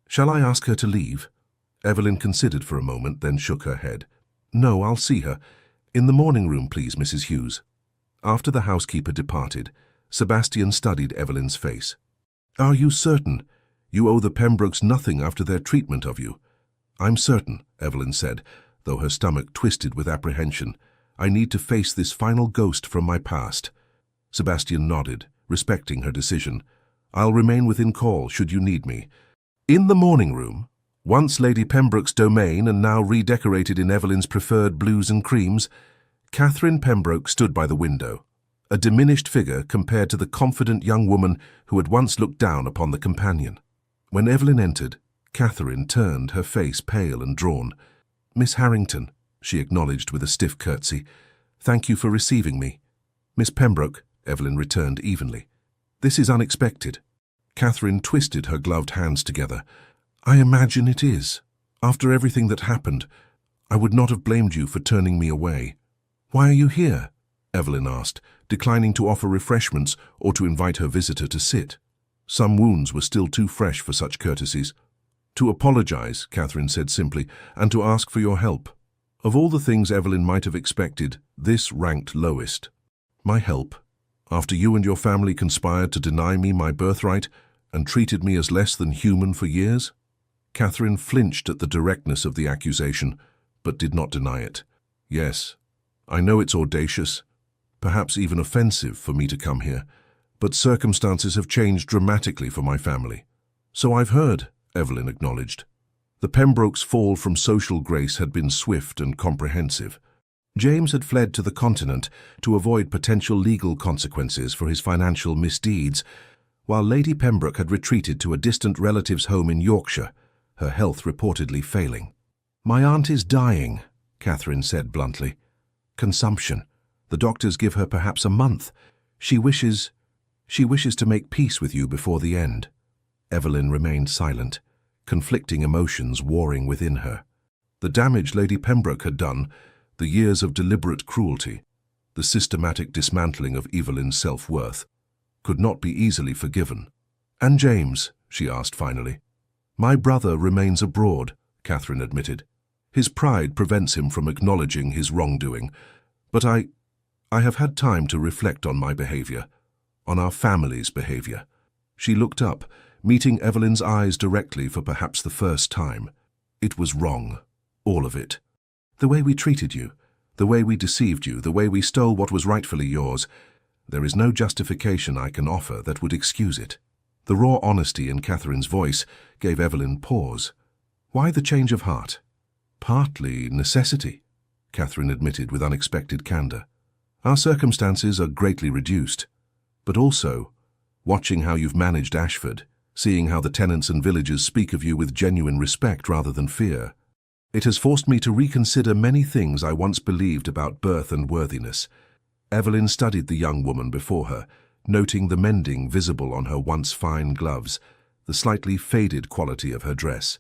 Shall I ask her to leave? Evelyn considered for a moment, then shook her head. No, I'll see her. In the morning room, please, Mrs. Hughes. After the housekeeper departed, Sebastian studied Evelyn's face. Are you certain? You owe the Pembrokes nothing after their treatment of you. I'm certain, Evelyn said, though her stomach twisted with apprehension. I need to face this final ghost from my past. Sebastian nodded, respecting her decision. I'll remain within call should you need me. In the morning room, once Lady Pembroke's domain and now redecorated in Evelyn's preferred blues and creams, Catherine Pembroke stood by the window, a diminished figure compared to the confident young woman who had once looked down upon the companion. When Evelyn entered, Catherine turned, her face pale and drawn. Miss Harrington, she acknowledged with a stiff curtsy. Thank you for receiving me. Miss Pembroke, Evelyn returned evenly. This is unexpected. Catherine twisted her gloved hands together. I imagine it is. After everything that happened, I would not have blamed you for turning me away. Why are you here? Evelyn asked, declining to offer refreshments or to invite her visitor to sit. Some wounds were still too fresh for such courtesies. To apologize, Catherine said simply, and to ask for your help. Of all the things Evelyn might have expected, this ranked lowest. My help? After you and your family conspired to deny me my birthright and treated me as less than human for years? Catherine flinched at the directness of the accusation, but did not deny it. Yes, I know it's audacious, perhaps even offensive for me to come here, but circumstances have changed dramatically for my family. So I've heard, Evelyn acknowledged. The Pembrokes' fall from social grace had been swift and comprehensive. James had fled to the continent to avoid potential legal consequences for his financial misdeeds, while Lady Pembroke had retreated to a distant relative's home in Yorkshire, her health reportedly failing. My aunt is dying, Catherine said bluntly. Consumption. The doctors give her perhaps a month. She wishes to make peace with you before the end. Evelyn remained silent, conflicting emotions warring within her. The damage Lady Pembroke had done, the years of deliberate cruelty, The systematic dismantling of Evelyn's self-worth could not be easily forgiven. "And James?" she asked finally. "My brother remains abroad," Catherine admitted. "His pride prevents him from acknowledging his wrongdoing. But I have had time to reflect on my behavior, on our family's behavior." She looked up, meeting Evelyn's eyes directly for perhaps the first time. "It was wrong, all of it. The way we treated you, the way we deceived you, the way we stole what was rightfully yours. There is no justification I can offer that would excuse it." The raw honesty in Catherine's voice gave Evelyn pause. "Why the change of heart?" "Partly necessity," Catherine admitted with unexpected candor. "Our circumstances are greatly reduced. But also, watching how you've managed Ashford, seeing how the tenants and villagers speak of you with genuine respect rather than fear, it has forced me to reconsider many things I once believed about birth and worthiness." Evelyn studied the young woman before her, noting the mending visible on her once fine gloves, the slightly faded quality of her dress.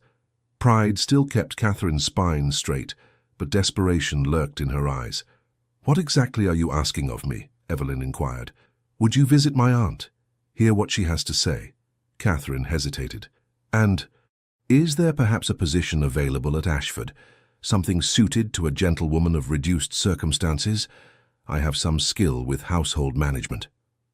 Pride still kept Catherine's spine straight, but desperation lurked in her eyes. "What exactly are you asking of me?" Evelyn inquired. "Would you visit my aunt? Hear what she has to say?" Catherine hesitated. "And is there perhaps a position available at Ashford, something suited to a gentlewoman of reduced circumstances? I have some skill with household management."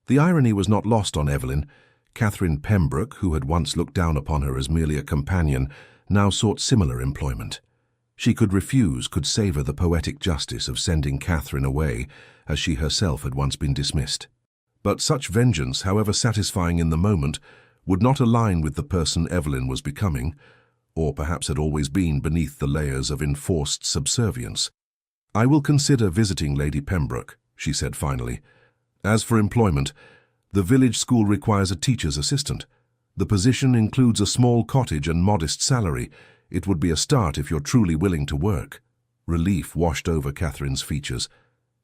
The irony was not lost on Evelyn. Catherine Pembroke, who had once looked down upon her as merely a companion, now sought similar employment. She could refuse, could savor the poetic justice of sending Catherine away, as she herself had once been dismissed. But such vengeance, however satisfying in the moment, would not align with the person Evelyn was becoming, or perhaps had always been beneath the layers of enforced subservience. "I will consider visiting Lady Pembroke," she said finally. "As for employment, the village school requires a teacher's assistant. The position includes a small cottage and modest salary. It would be a start if you're truly willing to work." Relief washed over Catherine's features.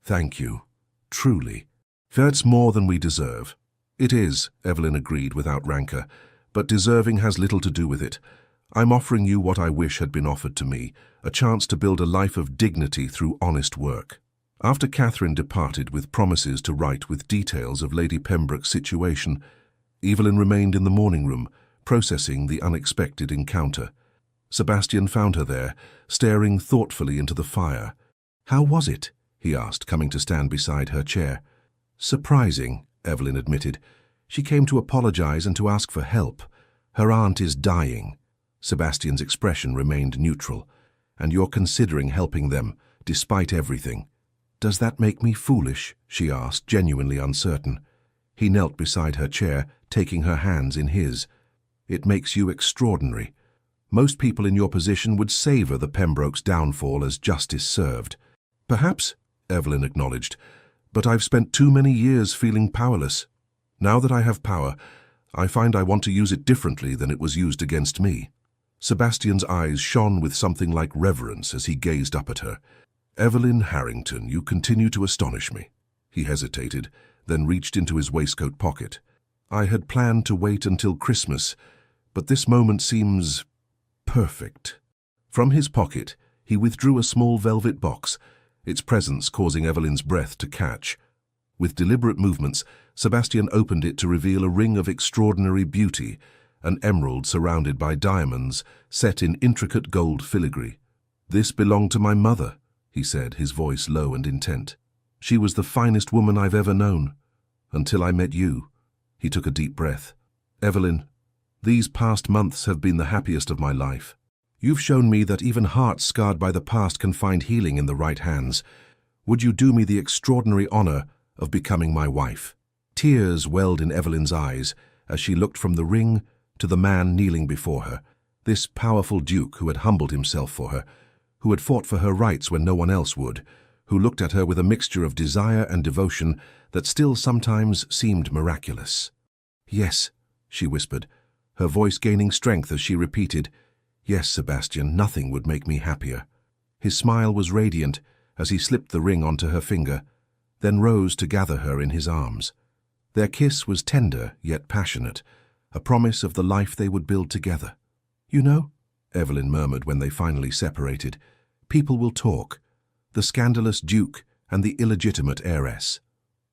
"Thank you. Truly. That's more than we deserve." "It is," Evelyn agreed without rancor, "but deserving has little to do with it. I'm offering you what I wish had been offered to me, a chance to build a life of dignity through honest work." After Catherine departed with promises to write with details of Lady Pembroke's situation, Evelyn remained in the morning room, processing the unexpected encounter. Sebastian found her there, staring thoughtfully into the fire. "How was it?" he asked, coming to stand beside her chair. "Surprising," Evelyn admitted. "She came to apologize and to ask for help. Her aunt is dying." Sebastian's expression remained neutral. "And you're considering helping them, despite everything. Does that make me foolish?" she asked, genuinely uncertain. He knelt beside her chair, taking her hands in his. "It makes you extraordinary. Most people in your position would savor the Pembrokes' downfall as justice served." "Perhaps," Evelyn acknowledged, "but I've spent too many years feeling powerless. Now that I have power, I find I want to use it differently than it was used against me." Sebastian's eyes shone with something like reverence as he gazed up at her. "Evelyn Harrington, you continue to astonish me." He hesitated, then reached into his waistcoat pocket. "I had planned to wait until Christmas, but this moment seems perfect." From his pocket, he withdrew a small velvet box, its presence causing Evelyn's breath to catch. With deliberate movements, Sebastian opened it to reveal a ring of extraordinary beauty, an emerald surrounded by diamonds, set in intricate gold filigree. "This belonged to my mother," he said, his voice low and intent. "She was the finest woman I've ever known. Until I met you." He took a deep breath. "Evelyn, these past months have been the happiest of my life. You've shown me that even hearts scarred by the past can find healing in the right hands. Would you do me the extraordinary honor of becoming my wife?" Tears welled in Evelyn's eyes as she looked from the ring to the man kneeling before her, this powerful duke who had humbled himself for her, who had fought for her rights when no one else would, who looked at her with a mixture of desire and devotion that still sometimes seemed miraculous. "Yes," she whispered, her voice gaining strength as she repeated, "Yes, Sebastian, nothing would make me happier." His smile was radiant as he slipped the ring onto her finger, then rose to gather her in his arms. Their kiss was tender yet passionate, a promise of the life they would build together. "You know," Evelyn murmured when they finally separated, "people will talk. The scandalous duke and the illegitimate heiress.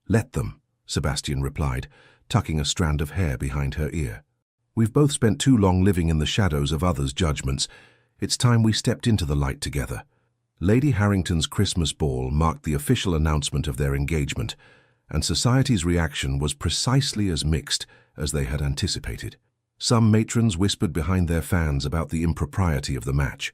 "Let them," Sebastian replied, tucking a strand of hair behind her ear. "We've both spent too long living in the shadows of others' judgments. It's time we stepped into the light together." Lady Harrington's Christmas ball marked the official announcement of their engagement, and society's reaction was precisely as mixed as they had anticipated. Some matrons whispered behind their fans about the impropriety of the match,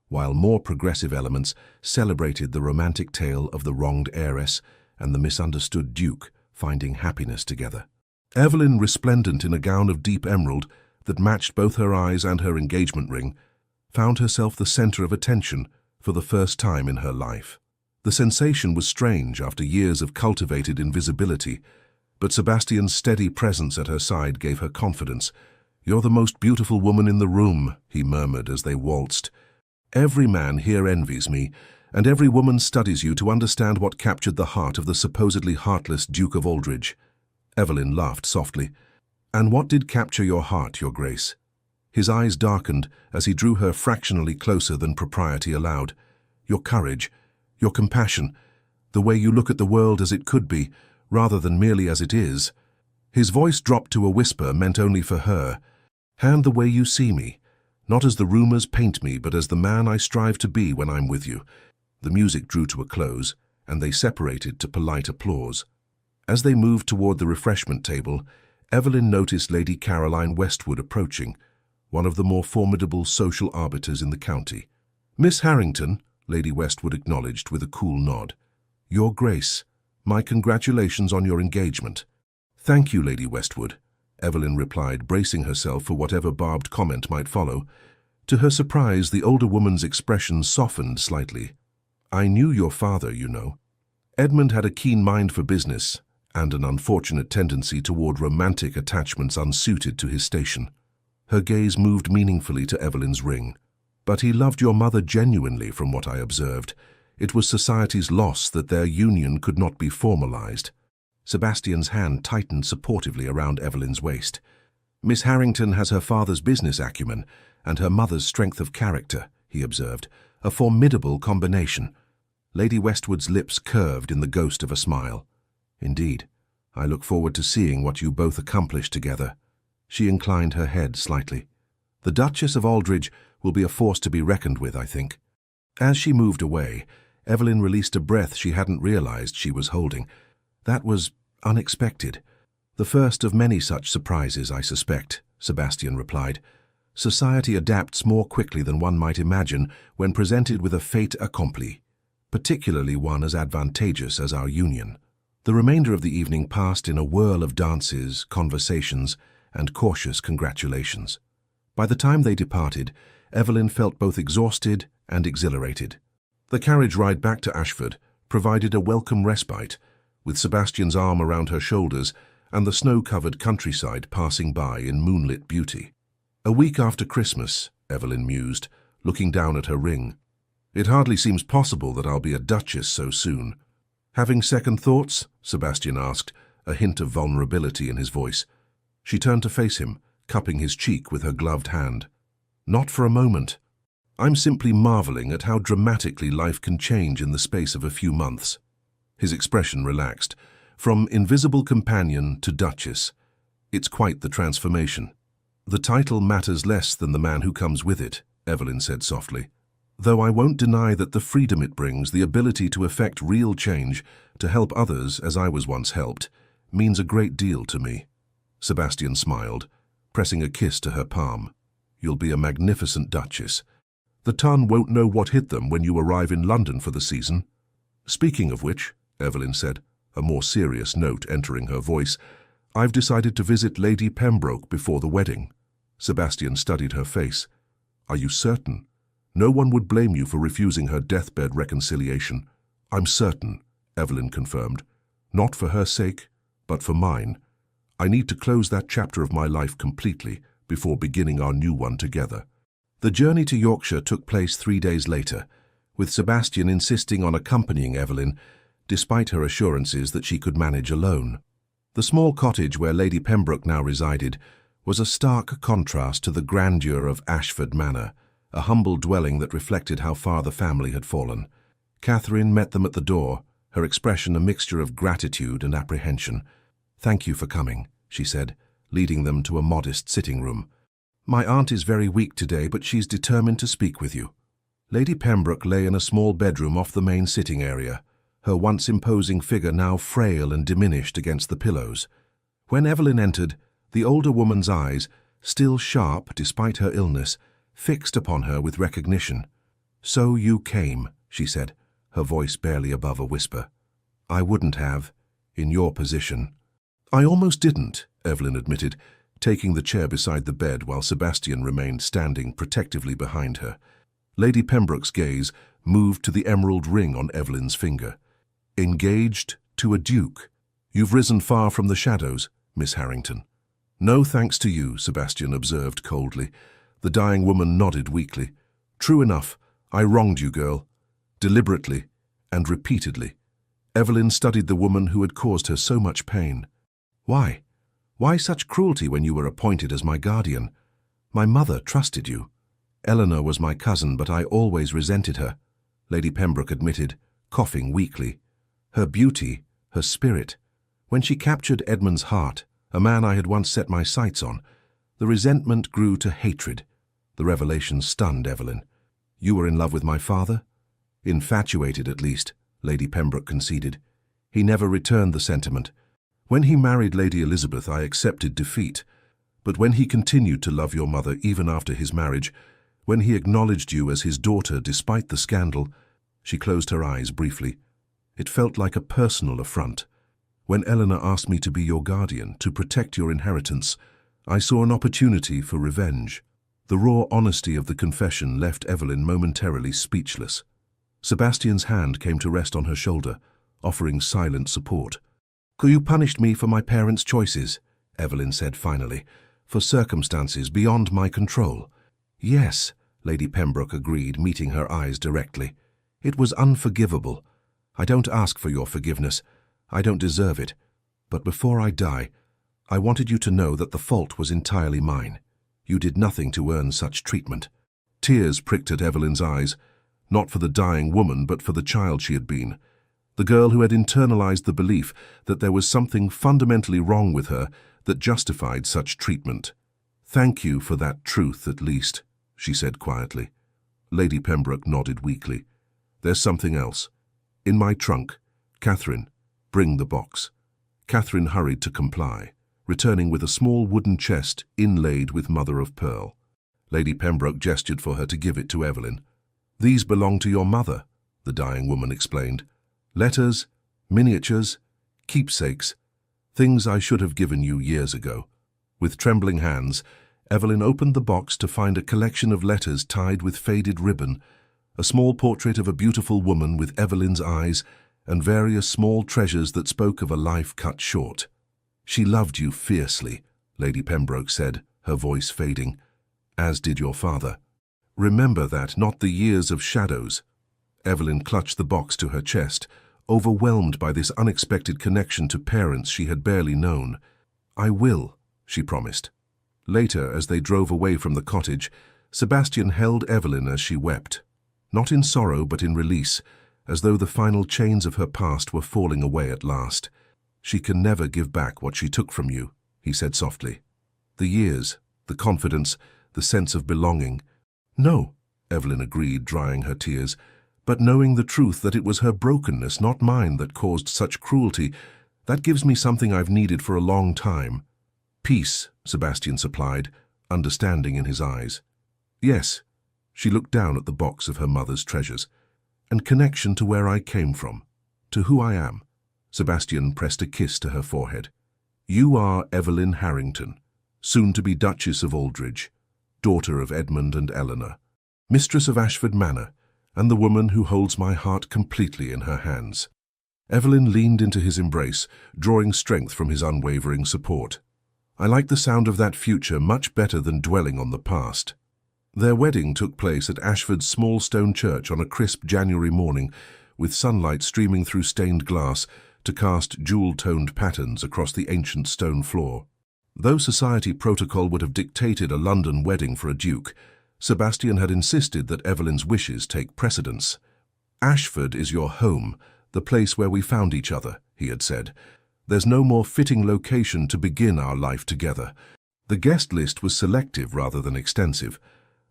while more progressive elements celebrated the romantic tale of the wronged heiress and the misunderstood duke finding happiness together. Evelyn, resplendent in a gown of deep emerald that matched both her eyes and her engagement ring, found herself the center of attention for the first time in her life. The sensation was strange after years of cultivated invisibility, but Sebastian's steady presence at her side gave her confidence. "You're the most beautiful woman in the room," he murmured as they waltzed. "Every man here envies me, and every woman studies you to understand what captured the heart of the supposedly heartless Duke of Aldridge." Evelyn laughed softly. "And what did capture your heart, Your Grace?" His eyes darkened as he drew her fractionally closer than propriety allowed. "Your courage, your compassion, the way you look at the world as it could be, rather than merely as it is." His voice dropped to a whisper meant only for her. "And the way you see me, not as the rumors paint me, but as the man I strive to be when I'm with you." The music drew to a close, and they separated to polite applause. As they moved toward the refreshment table, Evelyn noticed Lady Caroline Westwood approaching, one of the more formidable social arbiters in the county. "Miss Harrington," Lady Westwood acknowledged with a cool nod. "Your Grace, my congratulations on your engagement." "Thank you, Lady Westwood," Evelyn replied, bracing herself for whatever barbed comment might follow. To her surprise, the older woman's expression softened slightly. "I knew your father, you know." Edmund had a keen mind for business and an unfortunate tendency toward romantic attachments unsuited to his station. Her gaze moved meaningfully to Evelyn's ring. "But he loved your mother genuinely, from what I observed. It was society's loss that their union could not be formalized." Sebastian's hand tightened supportively around Evelyn's waist. "Miss Harrington has her father's business acumen and her mother's strength of character," he observed. "A formidable combination." Lady Westwood's lips curved in the ghost of a smile. "Indeed, I look forward to seeing what you both accomplish together." She inclined her head slightly. "The Duchess of Aldridge will be a force to be reckoned with, I think." As she moved away, Evelyn released a breath she hadn't realized she was holding. "That was unexpected." "The first of many such surprises, I suspect," Sebastian replied. "Society adapts more quickly than one might imagine when presented with a fait accompli, particularly one as advantageous as our union." The remainder of the evening passed in a whirl of dances, conversations, and cautious congratulations. By the time they departed, Evelyn felt both exhausted and exhilarated. The carriage ride back to Ashford provided a welcome respite, with Sebastian's arm around her shoulders and the snow-covered countryside passing by in moonlit beauty. "A week after Christmas," Evelyn mused, looking down at her ring. "It hardly seems possible that I'll be a duchess so soon." "Having second thoughts?" Sebastian asked, a hint of vulnerability in his voice. She turned to face him, cupping his cheek with her gloved hand. "Not for a moment. I'm simply marveling at how dramatically life can change in the space of a few months." His expression relaxed. "From invisible companion to duchess. It's quite the transformation." "The title matters less than the man who comes with it," Evelyn said softly. "Though I won't deny that the freedom it brings, the ability to effect real change, to help others as I was once helped, means a great deal to me." Sebastian smiled, pressing a kiss to her palm. "You'll be a magnificent duchess. The ton won't know what hit them when you arrive in London for the season." "Speaking of which," Evelyn said, a more serious note entering her voice, "I've decided to visit Lady Pembroke before the wedding." Sebastian studied her face. "Are you certain? No one would blame you for refusing her deathbed reconciliation." "I'm certain," Evelyn confirmed. "Not for her sake, but for mine. I need to close that chapter of my life completely before beginning our new one together." The journey to Yorkshire took place 3 days later, with Sebastian insisting on accompanying Evelyn, despite her assurances that she could manage alone. The small cottage where Lady Pembroke now resided was a stark contrast to the grandeur of Ashford Manor, a humble dwelling that reflected how far the family had fallen. Catherine met them at the door, her expression a mixture of gratitude and apprehension. "Thank you for coming," she said, leading them to a modest sitting room. "My aunt is very weak today, but she's determined to speak with you." Lady Pembroke lay in a small bedroom off the main sitting area, her once imposing figure now frail and diminished against the pillows. When Evelyn entered, the older woman's eyes, still sharp despite her illness, fixed upon her with recognition. "So you came," she said, her voice barely above a whisper. "I wouldn't have, in your position." "I almost didn't," Evelyn admitted, taking the chair beside the bed while Sebastian remained standing protectively behind her. Lady Pembroke's gaze moved to the emerald ring on Evelyn's finger. "Engaged to a duke. You've risen far from the shadows, Miss Harrington." "No thanks to you," Sebastian observed coldly. The dying woman nodded weakly. "True enough, I wronged you, girl. Deliberately and repeatedly." Evelyn studied the woman who had caused her so much pain. "Why? Why such cruelty when you were appointed as my guardian? My mother trusted you." "Eleanor was my cousin, but I always resented her," Lady Pembroke admitted, coughing weakly. "Her beauty, her spirit. When she captured Edmund's heart, a man I had once set my sights on, the resentment grew to hatred." The revelation stunned Evelyn. "You were in love with my father?" "Infatuated, at least," Lady Pembroke conceded. "He never returned the sentiment. When he married Lady Elizabeth, I accepted defeat. But when he continued to love your mother even after his marriage, when he acknowledged you as his daughter despite the scandal," she closed her eyes briefly, "it felt like a personal affront. When Eleanor asked me to be your guardian, to protect your inheritance, I saw an opportunity for revenge." The raw honesty of the confession left Evelyn momentarily speechless. Sebastian's hand came to rest on her shoulder, offering silent support. "You punished me for my parents' choices," Evelyn said finally, "for circumstances beyond my control." "Yes," Lady Pembroke agreed, meeting her eyes directly. "It was unforgivable. I don't ask for your forgiveness. I don't deserve it. But before I die, I wanted you to know that the fault was entirely mine. You did nothing to earn such treatment." Tears pricked at Evelyn's eyes, not for the dying woman, but for the child she had been. The girl who had internalized the belief that there was something fundamentally wrong with her that justified such treatment. "Thank you for that truth, at least," she said quietly. Lady Pembroke nodded weakly. "There's something else. In my trunk. Catherine, bring the box." Catherine hurried to comply, returning with a small wooden chest inlaid with mother-of-pearl. Lady Pembroke gestured for her to give it to Evelyn. "These belong to your mother," the dying woman explained. "Letters, miniatures, keepsakes, things I should have given you years ago." With trembling hands, Evelyn opened the box to find a collection of letters tied with faded ribbon, a small portrait of a beautiful woman with Evelyn's eyes, and various small treasures that spoke of a life cut short. "She loved you fiercely," Lady Pembroke said, her voice fading, "as did your father. Remember that, not the years of shadows." Evelyn clutched the box to her chest, overwhelmed by this unexpected connection to parents she had barely known. "I will," she promised. Later, as they drove away from the cottage, Sebastian held Evelyn as she wept, not in sorrow but in release, as though the final chains of her past were falling away at last. "She can never give back what she took from you," he said softly. "The years, the confidence, the sense of belonging." "No," Evelyn agreed, drying her tears, "but knowing the truth that it was her brokenness, not mine, that caused such cruelty, that gives me something I've needed for a long time." "Peace," Sebastian supplied, understanding in his eyes. "Yes," she looked down at the box of her mother's treasures. "And connection to where I came from, to who I am." Sebastian pressed a kiss to her forehead. "You are Evelyn Harrington, soon to be Duchess of Aldridge, daughter of Edmund and Eleanor, mistress of Ashford Manor, and the woman who holds my heart completely in her hands." Evelyn leaned into his embrace, drawing strength from his unwavering support. "I like the sound of that future much better than dwelling on the past." Their wedding took place at Ashford's small stone church on a crisp January morning, with sunlight streaming through stained glass to cast jewel-toned patterns across the ancient stone floor. Though society protocol would have dictated a London wedding for a duke, Sebastian had insisted that Evelyn's wishes take precedence. "Ashford is your home," "The place where we found each other," he had said. "There's no more fitting location to begin our life together." The guest list was selective rather than extensive.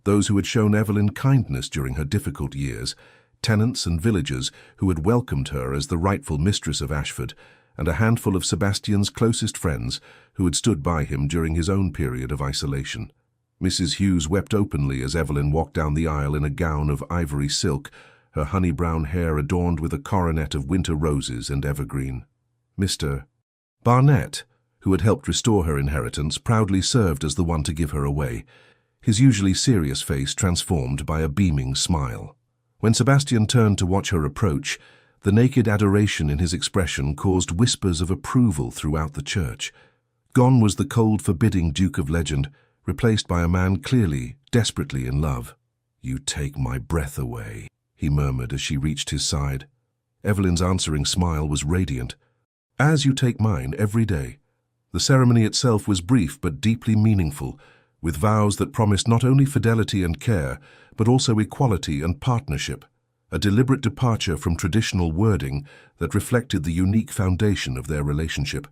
Those who had shown Evelyn kindness during her difficult years, tenants and villagers who had welcomed her as the rightful mistress of Ashford, and a handful of Sebastian's closest friends who had stood by him during his own period of isolation. Mrs. Hughes wept openly as Evelyn walked down the aisle in a gown of ivory silk, her honey-brown hair adorned with a coronet of winter roses and evergreen. Mr. Barnett, who had helped restore her inheritance, proudly served as the one to give her away, his usually serious face transformed by a beaming smile. When Sebastian turned to watch her approach, the naked adoration in his expression caused whispers of approval throughout the church. Gone was the cold, forbidding Duke of Legend, replaced by a man clearly, desperately in love. "You take my breath away," he murmured as she reached his side. Evelyn's answering smile was radiant. "As you take mine every day." The ceremony itself was brief but deeply meaningful, with vows that promised not only fidelity and care, but also equality and partnership, a deliberate departure from traditional wording that reflected the unique foundation of their relationship.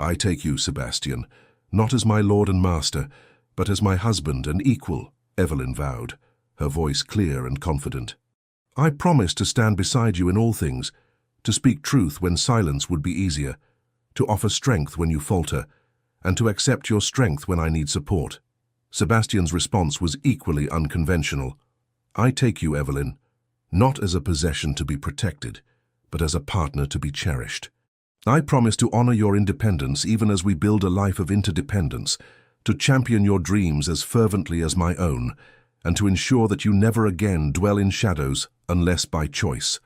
"I take you, Sebastian, not as my lord and master, but as my husband and equal," Evelyn vowed, her voice clear and confident. "I promise to stand beside you in all things, to speak truth when silence would be easier, to offer strength when you falter, and to accept your strength when I need support." Sebastian's response was equally unconventional. "I take you, Evelyn, not as a possession to be protected, but as a partner to be cherished. I promise to honor your independence even as we build a life of interdependence, to champion your dreams as fervently as my own, and to ensure that you never again dwell in shadows unless by choice."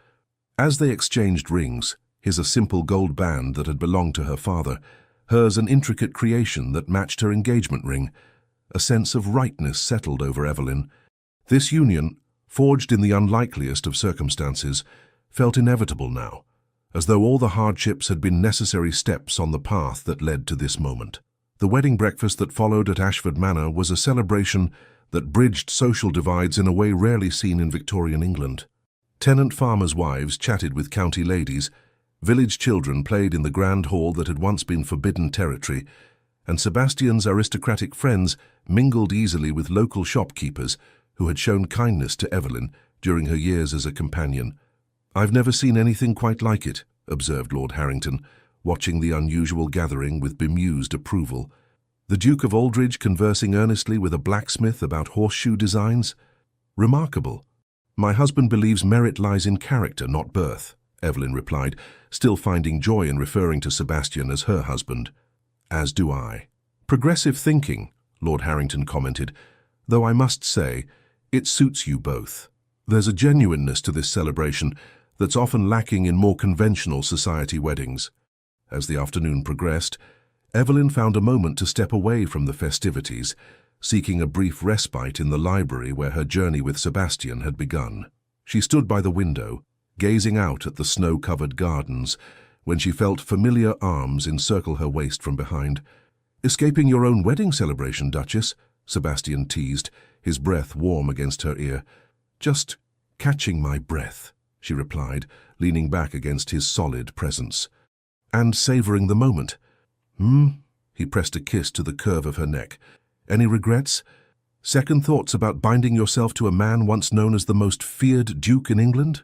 As they exchanged rings, his a simple gold band that had belonged to her father, hers an intricate creation that matched her engagement ring, a sense of rightness settled over Evelyn. This union, forged in the unlikeliest of circumstances, felt inevitable now, as though all the hardships had been necessary steps on the path that led to this moment. The wedding breakfast that followed at Ashford Manor was a celebration that bridged social divides in a way rarely seen in Victorian England. Tenant farmers' wives chatted with county ladies, village children played in the grand hall that had once been forbidden territory, and Sebastian's aristocratic friends mingled easily with local shopkeepers who had shown kindness to Evelyn during her years as a companion. "I've never seen anything quite like it," observed Lord Harrington, watching the unusual gathering with bemused approval. "The Duke of Aldridge conversing earnestly with a blacksmith about horseshoe designs? Remarkable." "My husband believes merit lies in character, not birth," Evelyn replied, still finding joy in referring to Sebastian as her husband. "As do I." "Progressive thinking," Lord Harrington commented, "though I must say, it suits you both. There's a genuineness to this celebration that's often lacking in more conventional society weddings." As the afternoon progressed, Evelyn found a moment to step away from the festivities, seeking a brief respite in the library where her journey with Sebastian had begun. She stood by the window, gazing out at the snow-covered gardens, when she felt familiar arms encircle her waist from behind. "Escaping your own wedding celebration, Duchess?" Sebastian teased, his breath warm against her ear. "Just catching my breath," she replied, leaning back against his solid presence. "And savoring the moment." He pressed a kiss to the curve of her neck. "Any regrets? Second thoughts about binding yourself to a man once known as the most feared duke in England?"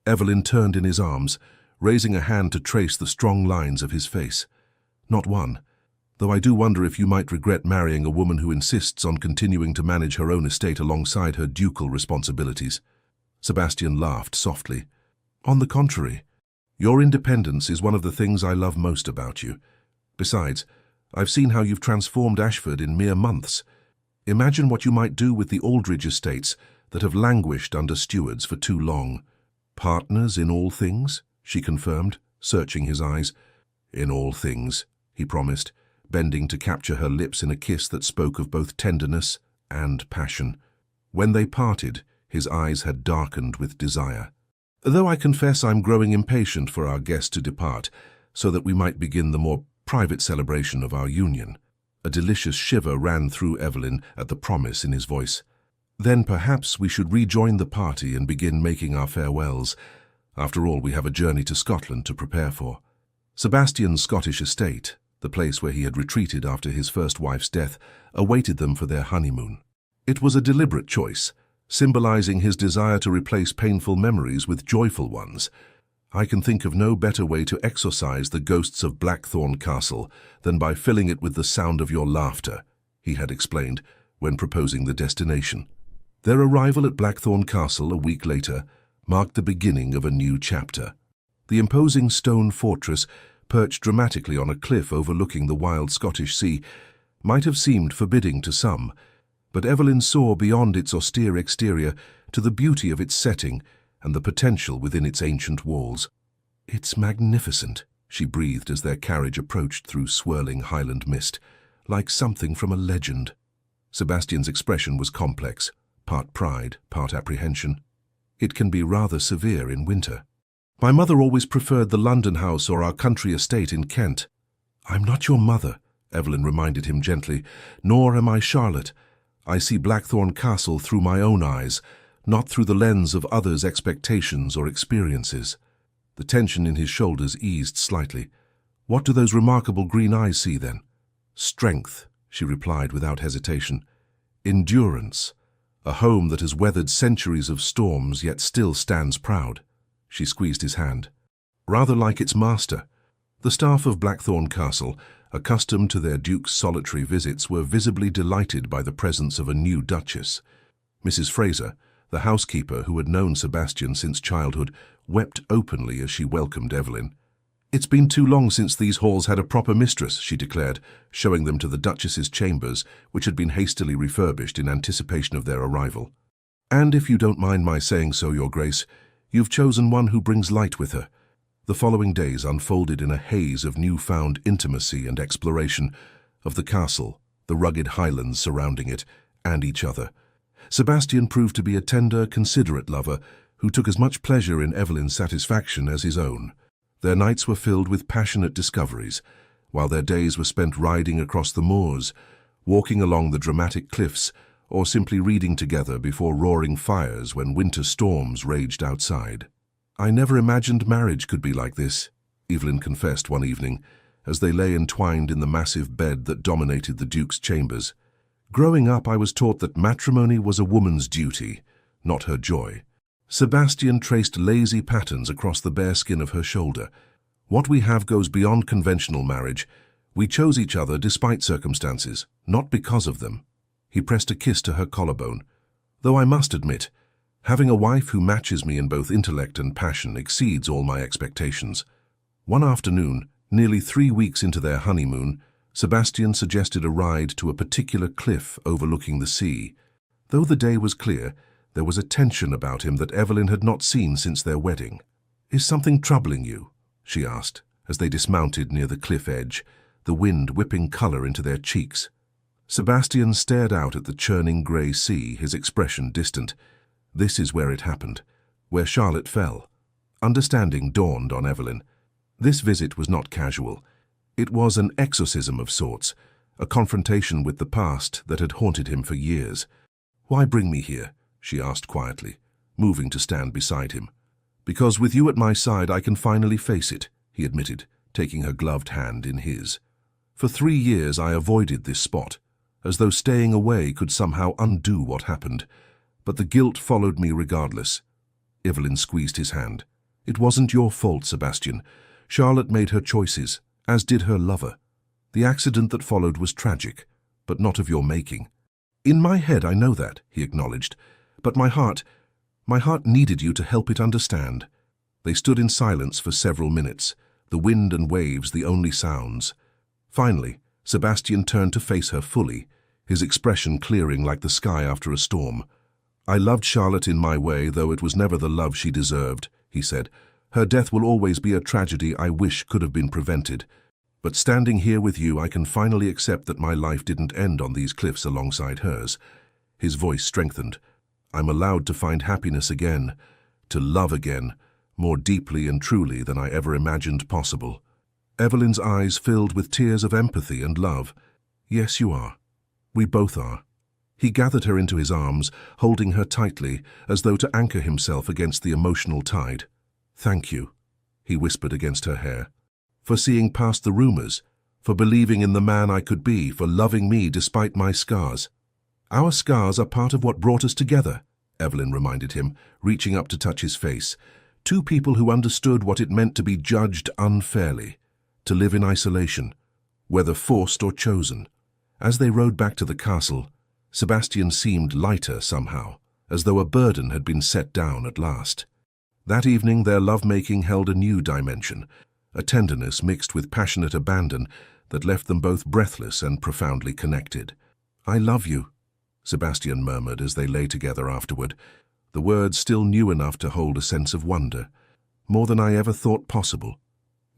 Evelyn turned in his arms, raising a hand to trace the strong lines of his face. "Not one, though I do wonder if you might regret marrying a woman who insists on continuing to manage her own estate alongside her ducal responsibilities." Sebastian laughed softly. "On the contrary, your independence is one of the things I love most about you. Besides, I've seen how you've transformed Ashford in mere months. Imagine what you might do with the Aldridge estates that have languished under stewards for too long." "Partners in all things?" she confirmed, searching his eyes. "In all things," he promised, bending to capture her lips in a kiss that spoke of both tenderness and passion. When they parted, his eyes had darkened with desire. "Though I confess I'm growing impatient for our guest to depart, so that we might begin the more private celebration of our union." A delicious shiver ran through Evelyn at the promise in his voice. "Then perhaps we should rejoin the party and begin making our farewells. After all, we have a journey to Scotland to prepare for. Sebastian's Scottish estate, the place where he had retreated after his first wife's death, awaited them for their honeymoon. It was a deliberate choice, symbolizing his desire to replace painful memories with joyful ones. I can think of no better way to exorcise the ghosts of Blackthorn Castle than by filling it with the sound of your laughter, he had explained when proposing the destination. Their arrival at Blackthorn Castle a week later marked the beginning of a new chapter. The imposing stone fortress, perched dramatically on a cliff overlooking the wild Scottish sea, might have seemed forbidding to some, but Evelyn saw beyond its austere exterior to the beauty of its setting and the potential within its ancient walls. "It's magnificent," she breathed as their carriage approached through swirling Highland mist, like something from a legend. Sebastian's expression was complex, part pride, part apprehension. "It can be rather severe in winter. My mother always preferred the London house or our country estate in Kent." "I'm not your mother," Evelyn reminded him gently, "nor am I Charlotte. I see Blackthorn Castle through my own eyes, not through the lens of others' expectations or experiences." The tension in his shoulders eased slightly. "What do those remarkable green eyes see, then?" "Strength," she replied without hesitation. "Endurance. A home that has weathered centuries of storms yet still stands proud." She squeezed his hand. "Rather like its master." The staff of Blackthorn Castle, accustomed to their duke's solitary visits, were visibly delighted by the presence of a new duchess. Mrs. Fraser, the housekeeper who had known Sebastian since childhood, wept openly as she welcomed Evelyn. "It's been too long since these halls had a proper mistress," she declared, showing them to the duchess's chambers, which had been hastily refurbished in anticipation of their arrival. "And if you don't mind my saying so, Your Grace, you've chosen one who brings light with her." The following days unfolded in a haze of newfound intimacy and exploration of the castle, the rugged highlands surrounding it, and each other. Sebastian proved to be a tender, considerate lover who took as much pleasure in Evelyn's satisfaction as his own. Their nights were filled with passionate discoveries, while their days were spent riding across the moors, walking along the dramatic cliffs, or simply reading together before roaring fires when winter storms raged outside. "I never imagined marriage could be like this," Evelyn confessed one evening, as they lay entwined in the massive bed that dominated the Duke's chambers. "Growing up, I was taught that matrimony was a woman's duty, not her joy." Sebastian traced lazy patterns across the bare skin of her shoulder. "What we have goes beyond conventional marriage. We chose each other despite circumstances, not because of them." He pressed a kiss to her collarbone. "Though I must admit, having a wife who matches me in both intellect and passion exceeds all my expectations." One afternoon, nearly 3 weeks into their honeymoon, Sebastian suggested a ride to a particular cliff overlooking the sea. Though the day was clear, there was a tension about him that Evelyn had not seen since their wedding. "Is something troubling you?" she asked, as they dismounted near the cliff edge, the wind whipping color into their cheeks. Sebastian stared out at the churning grey sea, his expression distant. This is where it happened, where Charlotte fell. Understanding dawned on Evelyn. This visit was not casual. It was an exorcism of sorts, a confrontation with the past that had haunted him for years. "Why bring me here?" she asked quietly, moving to stand beside him. "Because with you at my side I can finally face it," he admitted, taking her gloved hand in his. "For 3 years I avoided this spot, as though staying away could somehow undo what happened. But the guilt followed me regardless." Evelyn squeezed his hand. "It wasn't your fault, Sebastian. Charlotte made her choices, as did her lover. The accident that followed was tragic, but not of your making." "In my head I know that," he acknowledged. "But my heart needed you to help it understand." They stood in silence for several minutes, the wind and waves the only sounds. Finally, Sebastian turned to face her fully, his expression clearing like the sky after a storm. "I loved Charlotte in my way, though it was never the love she deserved," he said. "Her death will always be a tragedy I wish could have been prevented. But standing here with you, I can finally accept that my life didn't end on these cliffs alongside hers." His voice strengthened. "I'm allowed to find happiness again, to love again, more deeply and truly than I ever imagined possible." Evelyn's eyes filled with tears of empathy and love. "Yes, you are. We both are." He gathered her into his arms, holding her tightly, as though to anchor himself against the emotional tide. "Thank you," he whispered against her hair, "for seeing past the rumors, for believing in the man I could be, for loving me despite my scars." "Our scars are part of what brought us together," Evelyn reminded him, reaching up to touch his face. "Two people who understood what it meant to be judged unfairly, to live in isolation, whether forced or chosen." As they rode back to the castle, Sebastian seemed lighter somehow, as though a burden had been set down at last. That evening their lovemaking held a new dimension, a tenderness mixed with passionate abandon that left them both breathless and profoundly connected. "I love you," Sebastian murmured as they lay together afterward, the words still new enough to hold a sense of wonder. "More than I ever thought possible."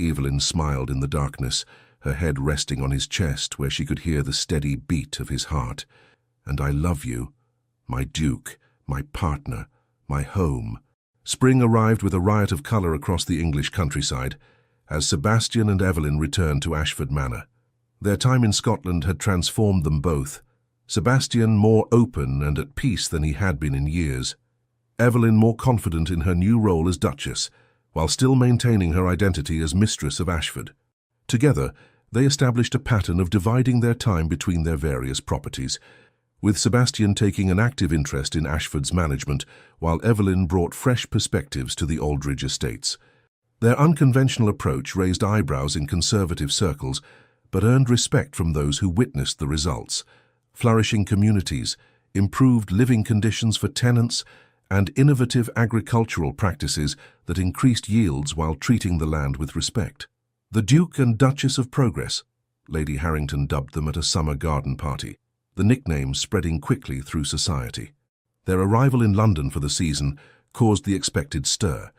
Evelyn smiled in the darkness, her head resting on his chest where she could hear the steady beat of his heart. "And I love you, my Duke, my partner, my home." Spring arrived with a riot of colour across the English countryside as Sebastian and Evelyn returned to Ashford Manor. Their time in Scotland had transformed them both, Sebastian more open and at peace than he had been in years, Evelyn more confident in her new role as Duchess, while still maintaining her identity as Mistress of Ashford. Together, they established a pattern of dividing their time between their various properties, with Sebastian taking an active interest in Ashford's management, while Evelyn brought fresh perspectives to the Aldridge estates. Their unconventional approach raised eyebrows in conservative circles, but earned respect from those who witnessed the results. Flourishing communities, improved living conditions for tenants, and innovative agricultural practices that increased yields while treating the land with respect. The Duke and Duchess of Progress, Lady Harrington dubbed them at a summer garden party, the nickname spreading quickly through society. Their arrival in London for the season caused the expected stir,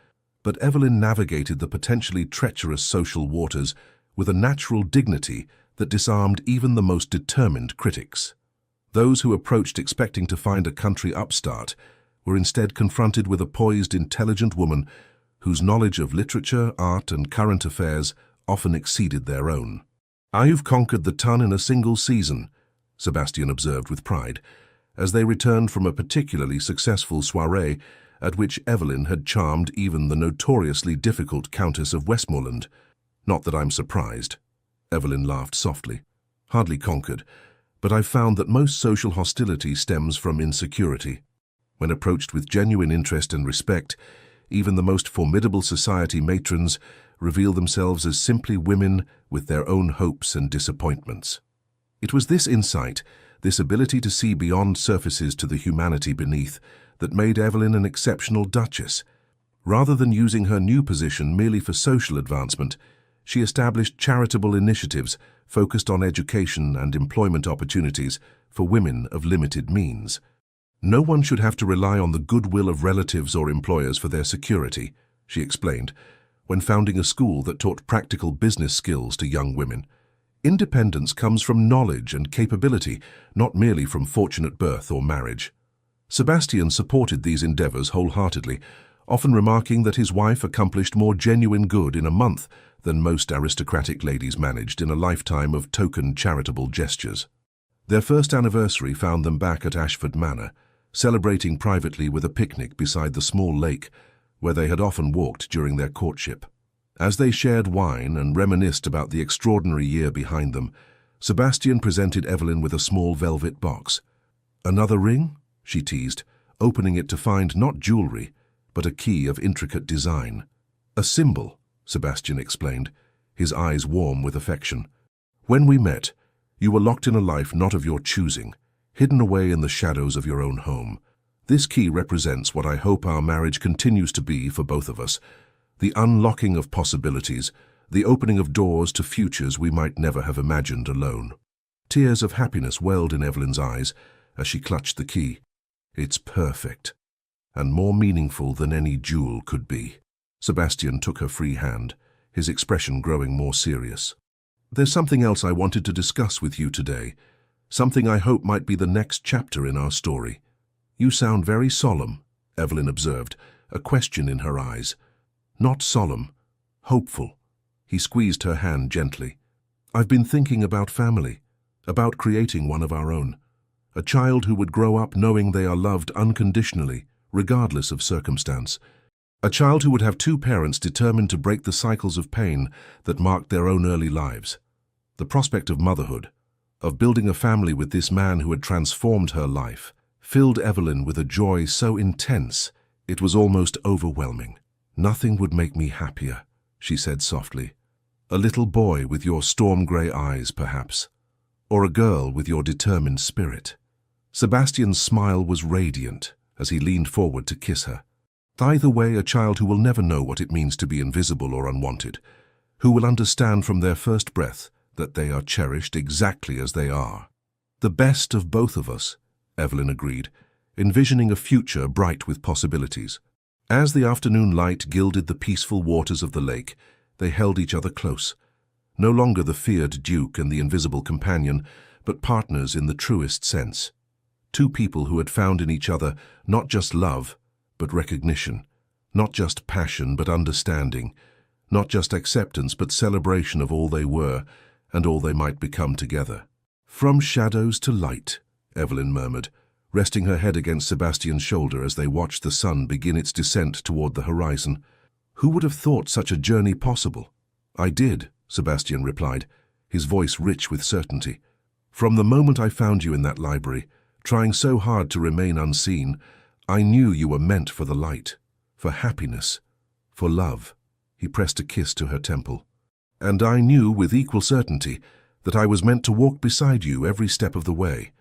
but Evelyn navigated the potentially treacherous social waters with a natural dignity that disarmed even the most determined critics. Those who approached expecting to find a country upstart were instead confronted with a poised, intelligent woman whose knowledge of literature, art, and current affairs often exceeded their own. "I've conquered the ton in a single season," Sebastian observed with pride, as they returned from a particularly successful soirée at which Evelyn had charmed even the notoriously difficult Countess of Westmoreland. "Not that I'm surprised," Evelyn laughed softly. "Hardly conquered, but I've found that most social hostility stems from insecurity. When approached with genuine interest and respect, even the most formidable society matrons reveal themselves as simply women with their own hopes and disappointments." It was this insight, this ability to see beyond surfaces to the humanity beneath, that made Evelyn an exceptional duchess. Rather than using her new position merely for social advancement, she established charitable initiatives focused on education and employment opportunities for women of limited means. "No one should have to rely on the goodwill of relatives or employers for their security," she explained, when founding a school that taught practical business skills to young women. "Independence comes from knowledge and capability, not merely from fortunate birth or marriage." Sebastian supported these endeavors wholeheartedly, often remarking that his wife accomplished more genuine good in a month than most aristocratic ladies managed in a lifetime of token charitable gestures. Their first anniversary found them back at Ashford Manor, celebrating privately with a picnic beside the small lake where they had often walked during their courtship. As they shared wine and reminisced about the extraordinary year behind them, Sebastian presented Evelyn with a small velvet box. "Another ring?" she teased, opening it to find not jewelry, but a key of intricate design. "A symbol," Sebastian explained, his eyes warm with affection. "When we met, you were locked in a life not of your choosing, hidden away in the shadows of your own home. This key represents what I hope our marriage continues to be for both of us, the unlocking of possibilities, the opening of doors to futures we might never have imagined alone." Tears of happiness welled in Evelyn's eyes as she clutched the key. "It's perfect, and more meaningful than any jewel could be." Sebastian took her free hand, his expression growing more serious. "There's something else I wanted to discuss with you today, something I hope might be the next chapter in our story." "You sound very solemn," Evelyn observed, a question in her eyes. "Not solemn, hopeful." He squeezed her hand gently. "I've been thinking about family, about creating one of our own. A child who would grow up knowing they are loved unconditionally, regardless of circumstance. A child who would have two parents determined to break the cycles of pain that marked their own early lives. The prospect of motherhood, of building a family with this man who had transformed her life, filled Evelyn with a joy so intense it was almost overwhelming. "Nothing would make me happier," she said softly. "A little boy with your storm-grey eyes, perhaps, or a girl with your determined spirit." Sebastian's smile was radiant as he leaned forward to kiss her. Either way, a child who will never know what it means to be invisible or unwanted, who will understand from their first breath that they are cherished exactly as they are. "The best of both of us," Evelyn agreed, envisioning a future bright with possibilities. As the afternoon light gilded the peaceful waters of the lake, they held each other close. No longer the feared duke and the invisible companion, but partners in the truest sense. Two people who had found in each other not just love, but recognition, not just passion, but understanding, not just acceptance, but celebration of all they were and all they might become together. "From shadows to light," Evelyn murmured, resting her head against Sebastian's shoulder as they watched the sun begin its descent toward the horizon. "Who would have thought such a journey possible?" "I did," Sebastian replied, his voice rich with certainty. "From the moment I found you in that library, trying so hard to remain unseen, I knew you were meant for the light, for happiness, for love." He pressed a kiss to her temple. "And I knew with equal certainty that I was meant to walk beside you every step of the way."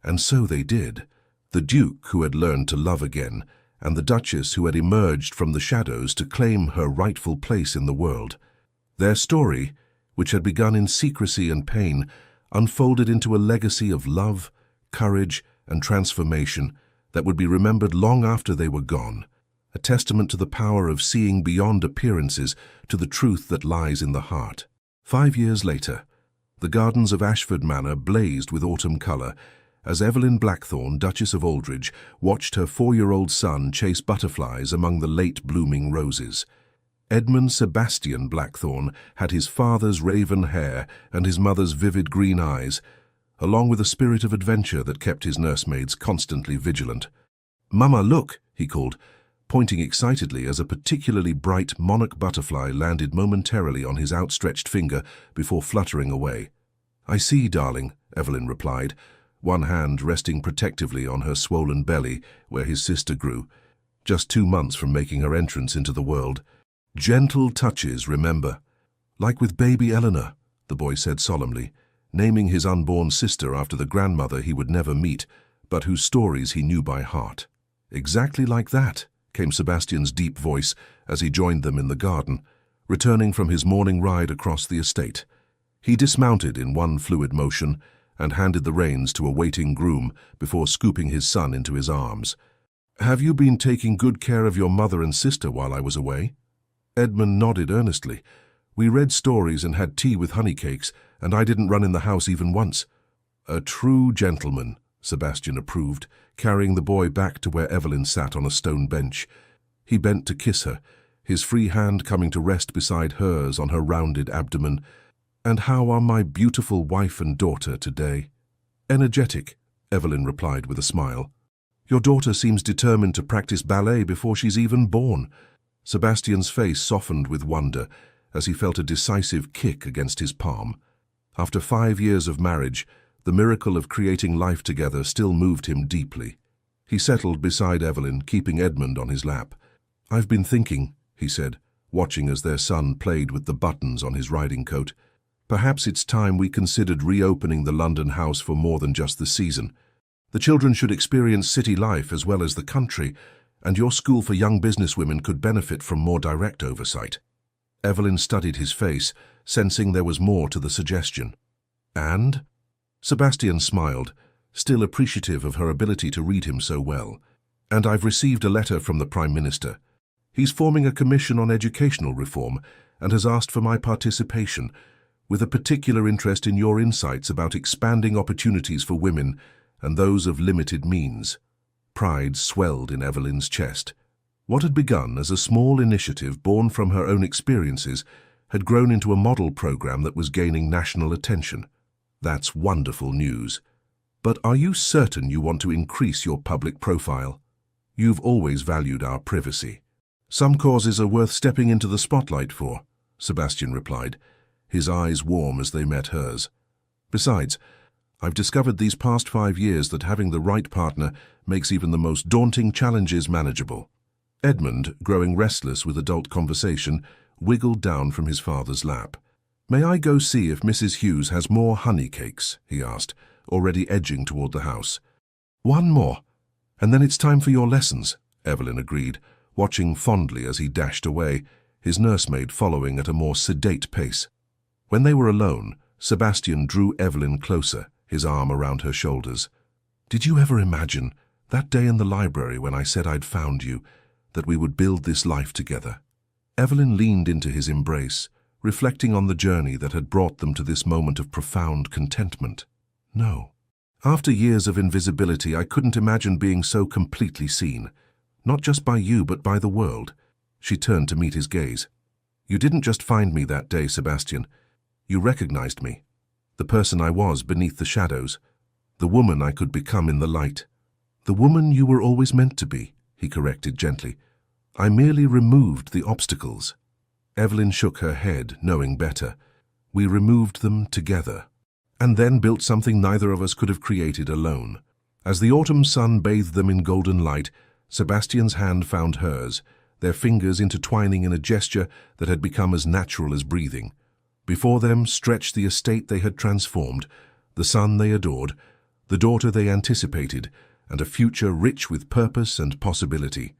And so they did. The Duke, who had learned to love again, and the Duchess, who had emerged from the shadows to claim her rightful place in the world. Their story, which had begun in secrecy and pain, unfolded into a legacy of love, courage, and transformation that would be remembered long after they were gone, a testament to the power of seeing beyond appearances to the truth that lies in the heart. 5 years later, the gardens of Ashford Manor blazed with autumn colour as Evelyn Blackthorne, Duchess of Aldridge, watched her 4-year-old son chase butterflies among the late-blooming roses. Edmund Sebastian Blackthorne had his father's raven hair and his mother's vivid green eyes, along with a spirit of adventure that kept his nursemaids constantly vigilant. "Mama, look!" he called, pointing excitedly as a particularly bright monarch butterfly landed momentarily on his outstretched finger before fluttering away. "I see, darling," Evelyn replied, one hand resting protectively on her swollen belly where his sister grew, just 2 months from making her entrance into the world. "Gentle touches, remember. Like with baby Eleanor," the boy said solemnly, naming his unborn sister after the grandmother he would never meet, but whose stories he knew by heart. "Exactly like that," came Sebastian's deep voice as he joined them in the garden, returning from his morning ride across the estate. He dismounted in one fluid motion and handed the reins to a waiting groom before scooping his son into his arms. "Have you been taking good care of your mother and sister while I was away?" Edmund nodded earnestly. "We read stories and had tea with honey cakes, and I didn't run in the house even once." "A true gentleman," Sebastian approved, carrying the boy back to where Evelyn sat on a stone bench. He bent to kiss her, his free hand coming to rest beside hers on her rounded abdomen. "And how are my beautiful wife and daughter today?" "Energetic," Evelyn replied with a smile. "Your daughter seems determined to practice ballet before she's even born." Sebastian's face softened with wonder as he felt a decisive kick against his palm. After 5 years of marriage, the miracle of creating life together still moved him deeply. He settled beside Evelyn, keeping Edmund on his lap. "I've been thinking," he said, watching as their son played with the buttons on his riding coat. "Perhaps it's time we considered reopening the London house for more than just the season. The children should experience city life as well as the country, and your school for young businesswomen could benefit from more direct oversight." Evelyn studied his face, sensing there was more to the suggestion. "And?" Sebastian smiled, still appreciative of her ability to read him so well. "And I've received a letter from the Prime Minister. He's forming a commission on educational reform and has asked for my participation, with a particular interest in your insights about expanding opportunities for women and those of limited means." Pride swelled in Evelyn's chest. What had begun as a small initiative born from her own experiences had grown into a model program that was gaining national attention. "That's wonderful news. But are you certain you want to increase your public profile? You've always valued our privacy." Some causes are worth stepping into the spotlight for, Sebastian replied, his eyes warm as they met hers. Besides, I've discovered these past 5 years that having the right partner makes even the most daunting challenges manageable. Edmund, growing restless with adult conversation, wiggled down from his father's lap. "May I go see if Mrs. Hughes has more honey cakes?" he asked, already edging toward the house. "One more, and then it's time for your lessons," Evelyn agreed, watching fondly as he dashed away, his nursemaid following at a more sedate pace. When they were alone, Sebastian drew Evelyn closer, his arm around her shoulders. "Did you ever imagine, that day in the library when I said I'd found you, that we would build this life together?" Evelyn leaned into his embrace, reflecting on the journey that had brought them to this moment of profound contentment. "No. After years of invisibility, I couldn't imagine being so completely seen. Not just by you, but by the world." She turned to meet his gaze. "You didn't just find me that day, Sebastian. You recognized me. The person I was beneath the shadows. The woman I could become in the light. The woman you were always meant to be," he corrected gently. "I merely removed the obstacles." Evelyn shook her head, knowing better. "We removed them together, and then built something neither of us could have created alone." As the autumn sun bathed them in golden light, Sebastian's hand found hers, their fingers intertwining in a gesture that had become as natural as breathing. Before them stretched the estate they had transformed, the son they adored, the daughter they anticipated, and a future rich with purpose and possibility.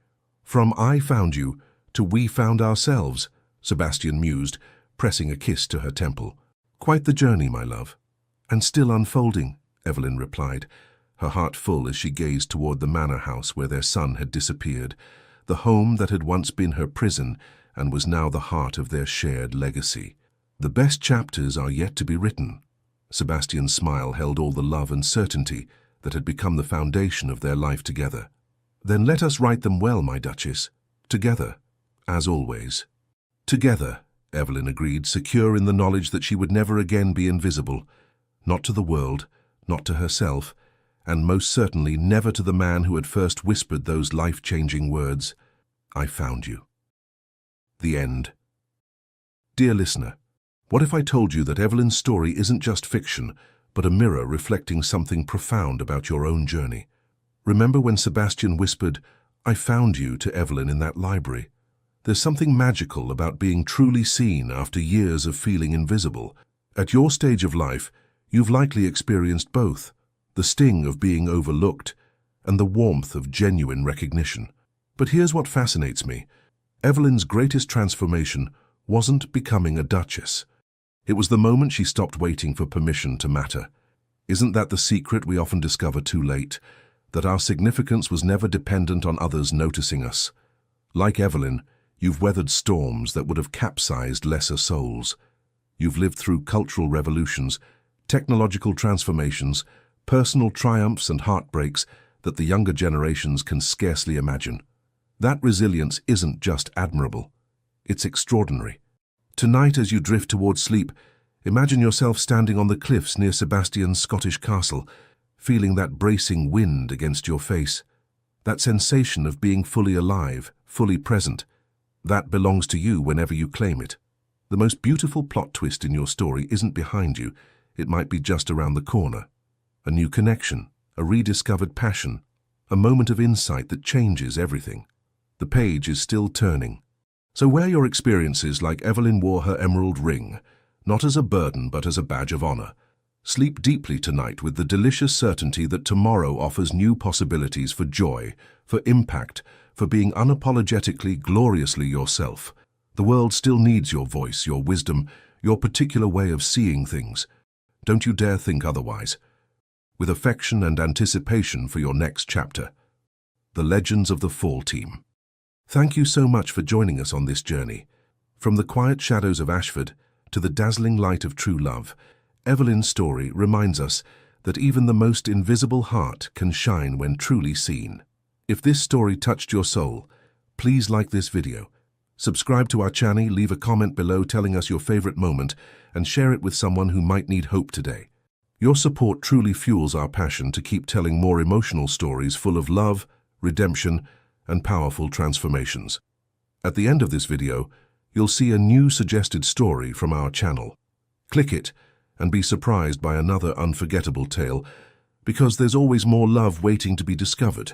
"From I found you to we found ourselves," Sebastian mused, pressing a kiss to her temple. "Quite the journey, my love." "And still unfolding," Evelyn replied, her heart full as she gazed toward the manor house where their son had disappeared, the home that had once been her prison and was now the heart of their shared legacy. "The best chapters are yet to be written." Sebastian's smile held all the love and certainty that had become the foundation of their life together. "Then let us write them well, my Duchess. Together, as always." "Together," Evelyn agreed, secure in the knowledge that she would never again be invisible. Not to the world, not to herself, and most certainly never to the man who had first whispered those life-changing words, "I found you." The end. Dear listener, what if I told you that Evelyn's story isn't just fiction, but a mirror reflecting something profound about your own journey? Remember when Sebastian whispered, "I found you," to Evelyn in that library? There's something magical about being truly seen after years of feeling invisible. At your stage of life, you've likely experienced both, the sting of being overlooked and the warmth of genuine recognition. But here's what fascinates me. Evelyn's greatest transformation wasn't becoming a duchess. It was the moment she stopped waiting for permission to matter. Isn't that the secret we often discover too late? That our significance was never dependent on others noticing us. Like Evelyn, you've weathered storms that would have capsized lesser souls. You've lived through cultural revolutions, technological transformations, personal triumphs and heartbreaks that the younger generations can scarcely imagine. That resilience isn't just admirable, it's extraordinary. Tonight, as you drift towards sleep, imagine yourself standing on the cliffs near Sebastian's Scottish castle, feeling that bracing wind against your face. That sensation of being fully alive, fully present. That belongs to you whenever you claim it. The most beautiful plot twist in your story isn't behind you, it might be just around the corner. A new connection, a rediscovered passion, a moment of insight that changes everything. The page is still turning. So wear your experiences like Evelyn wore her emerald ring, not as a burden but as a badge of honor. Sleep deeply tonight with the delicious certainty that tomorrow offers new possibilities for joy, for impact, for being unapologetically, gloriously yourself. The world still needs your voice, your wisdom, your particular way of seeing things. Don't you dare think otherwise. With affection and anticipation for your next chapter. The Legends of the Fall Team. Thank you so much for joining us on this journey. From the quiet shadows of Ashford to the dazzling light of true love, Evelyn's story reminds us that even the most invisible heart can shine when truly seen. If this story touched your soul, please like this video, subscribe to our channel, leave a comment below telling us your favorite moment, and share it with someone who might need hope today. Your support truly fuels our passion to keep telling more emotional stories full of love, redemption, and powerful transformations. At the end of this video, you'll see a new suggested story from our channel. Click it and be surprised by another unforgettable tale, because there's always more love waiting to be discovered.